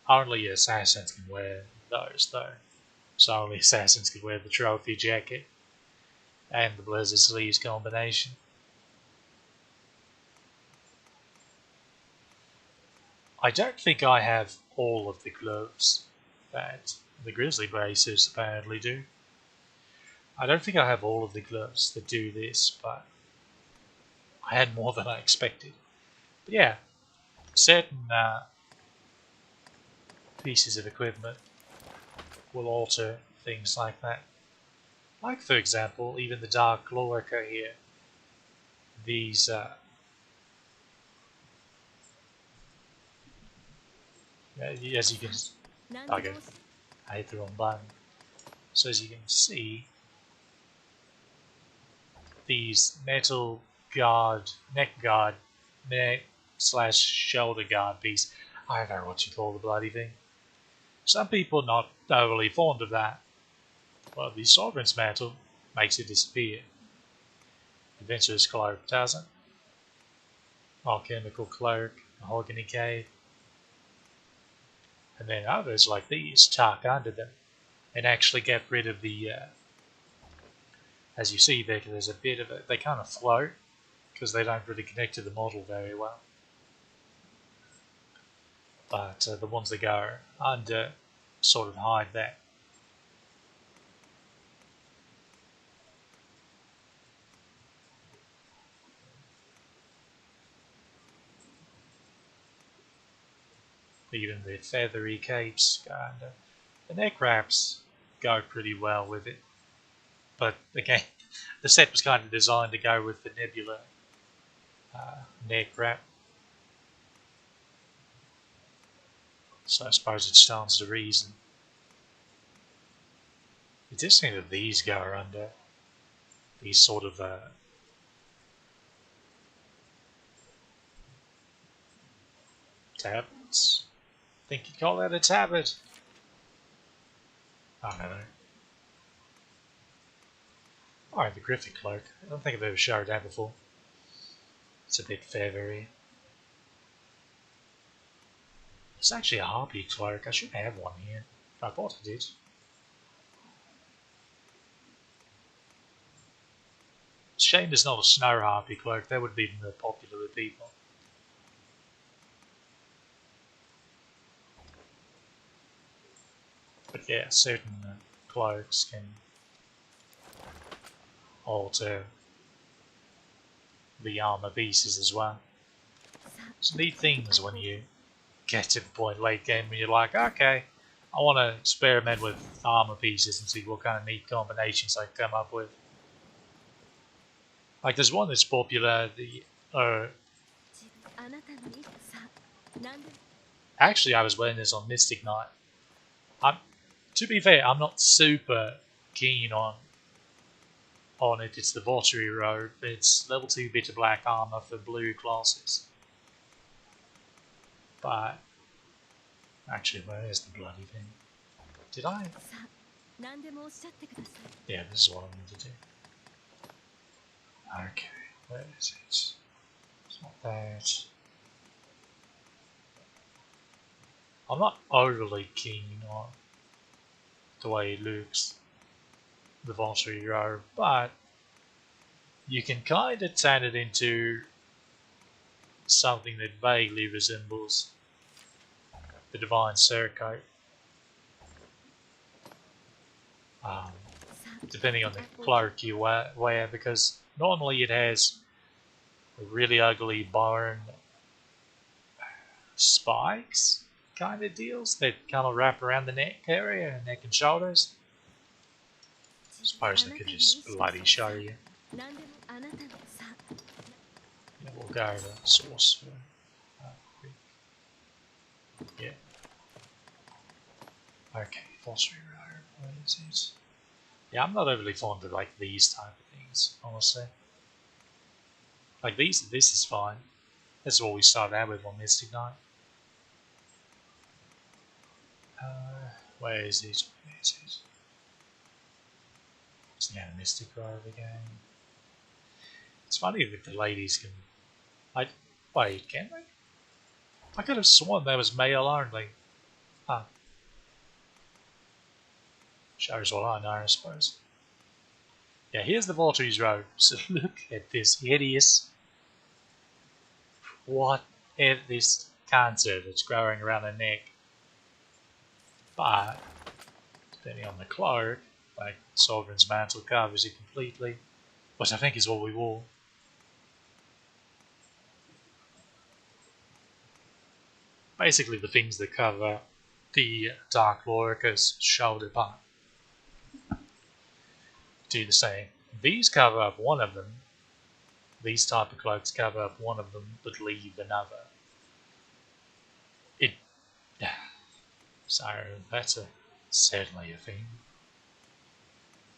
Only assassins can wear those though. So only assassins can wear the trophy jacket and the blizzard sleeves combination. I don't think I have all of the gloves that the grizzly braces apparently do. I don't think I have all of the gloves that do this, but I had more than I expected. But yeah, certain pieces of equipment will alter things like that. Like, for example, even the Dark Lorca here. These, as you can, okay, I hit the wrong button. So as you can see, these metal guard, neck guard, neck slash shoulder guard piece. I don't know what you call the bloody thing. Some people are not overly fond of that. Well, the Sovereign's Mantle makes it disappear. Adventurer's Cloak doesn't. Alchemical Cloak, Mahogany Cave. And then others like these tuck under them and actually get rid of the, as you see there, there's a bit of it, they kind of float because they don't really connect to the model very well. But the ones that go under sort of hide that. Even the feathery capes go under. The neck wraps go pretty well with it. But again, the set was kind of designed to go with the nebula neck wrap. So I suppose it stands to reason. It's interesting that these go under these sort of tablets. Think you'd call that a tablet? I don't know. Alright, the Griffin Cloak. I don't think I've ever showed that before. It's a bit feathery. It's actually a harpy cloak. I should have one here. I thought I did. Shame there's not a snow harpy cloak. That would be more popular with people. But yeah, certain cloaks can alter the armor pieces as well. It's neat things when you get to the point late game when you're like, okay, I want to experiment with armor pieces and see what kind of neat combinations I can come up with. Like there's one that's popular, actually I was wearing this on Mystic Knight. To be fair, I'm not super keen on it. It's the Vaultery robe. It's level 2 bit of black armor for blue classes. But actually, where is the bloody thing? Did I? Yeah, this is what I need to do. Okay, where is it? It's not that. I'm not overly keen on the way it looks, the Vaultery robe, but you can kind of turn it into something that vaguely resembles the Divine Surcoat. Depending on the cloak you wear, because normally it has really ugly bone spikes kind of deals that kind of wrap around the neck area, neck and shoulders. I suppose I could just bloody show you. Yeah, we'll go to source for yeah. Okay, Vaultery robe, what is it? Yeah, I'm not overly fond of like these type of things, honestly. Like this is fine. That's what we started out with on Mystic Knight. Where is it? Where is it? It's the Animistic robe again. It's funny that the ladies can. Wait, can they? I could have sworn that was male only. Huh. Shows what I know, I suppose. Yeah, here's the Vaultery's robe. So look at this hideous. What is this cancer that's growing around the neck? But depending on the cloak, like Sovereign's mantle covers it completely, which I think is what we wore. Basically, the things that cover the Dark Lorca's shoulder part do the same. These cover up one of them. These type of cloaks cover up one of them, but leave another. So that's certainly a thing.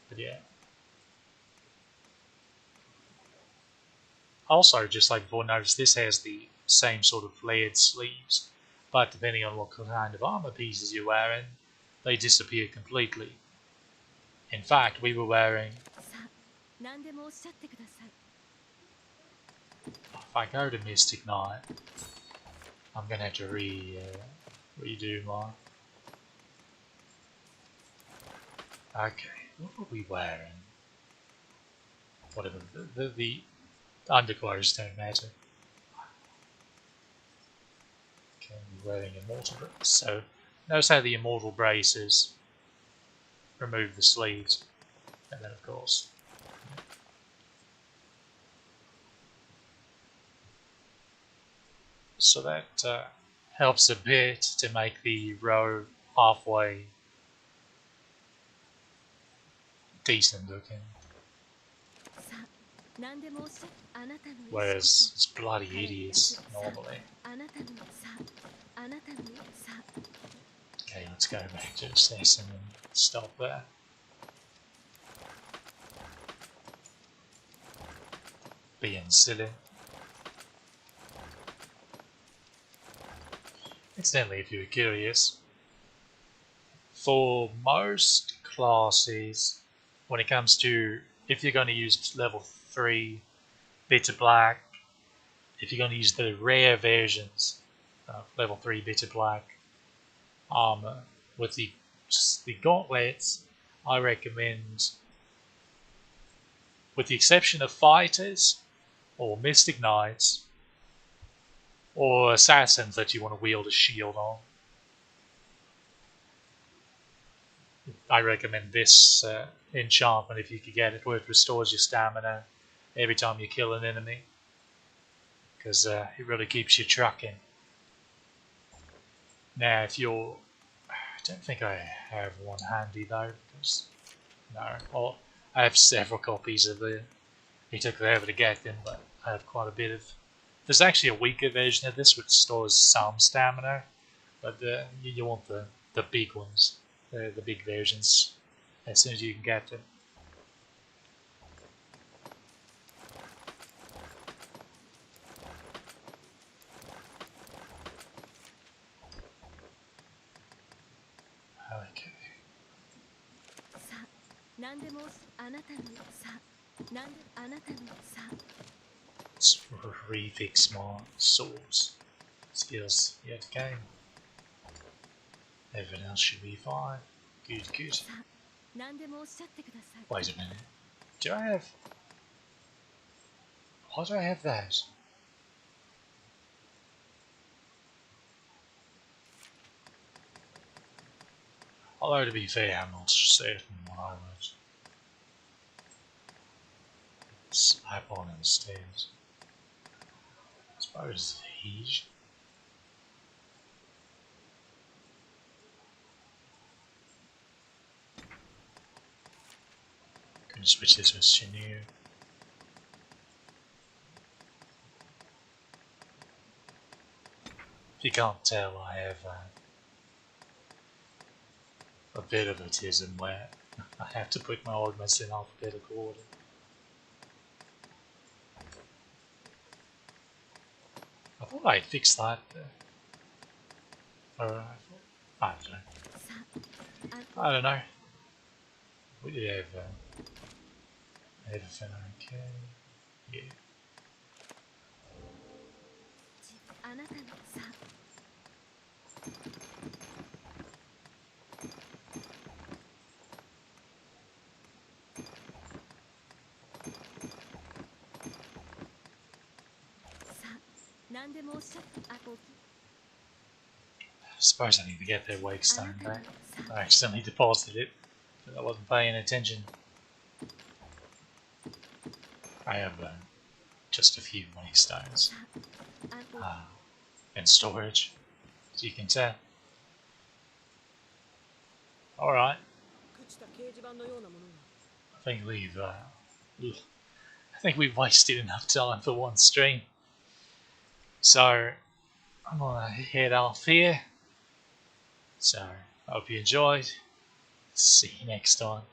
But yeah. Also, just like before, notice this has the same sort of flared sleeves, but depending on what kind of armor pieces you're wearing, they disappear completely. In fact, we were wearing. If I go to Mystic Knight, I'm gonna have to redo my. Okay, what were we wearing? Whatever, the underclothes don't matter. Okay, we're wearing immortal braces. So notice how the immortal braces remove the sleeves, and then of course. So that helps a bit to make the row halfway decent looking. Whereas it's bloody hideous normally. Okay, let's go back to assassin and stop there. Being silly. Incidentally, if you were curious, for most classes, when it comes to if you're going to use level 3 Bitter Black, if you're going to use the rare versions of level 3 Bitter Black armor with the gauntlets, I recommend, with the exception of fighters or Mystic Knights or assassins that you want to wield a shield on, I recommend this enchantment if you could get it, where it restores your stamina every time you kill an enemy, because it really keeps you trucking. Now, if you're, I don't think I have one handy though, because no, I have several copies of the. It took forever to get them, but I have quite a bit of. There's actually a weaker version of this which stores some stamina, but you want the big ones, the big versions, as soon as you can get them. Okay. Let's refix my swords. Skills yet again. Everything else should be fine. Good, good. Wait a minute. Do I have... Why do I have that? Although to be fair, I'm not certain what I would slap on instead. I suppose heat. Can switch this with sinew. If you can't tell, I have a bit of autism where I have to put my augments in alphabetical order. I thought I fixed that. Or I don't know. I don't know. We did have everything okay. Yeah. I suppose I need to get their wake stone back. I accidentally deposited it, but I wasn't paying attention. I have just a few wake stones in storage, as you can tell. Alright. I think we've wasted enough time for one stream. So I'm gonna head off here. So I hope you enjoyed. See you next time.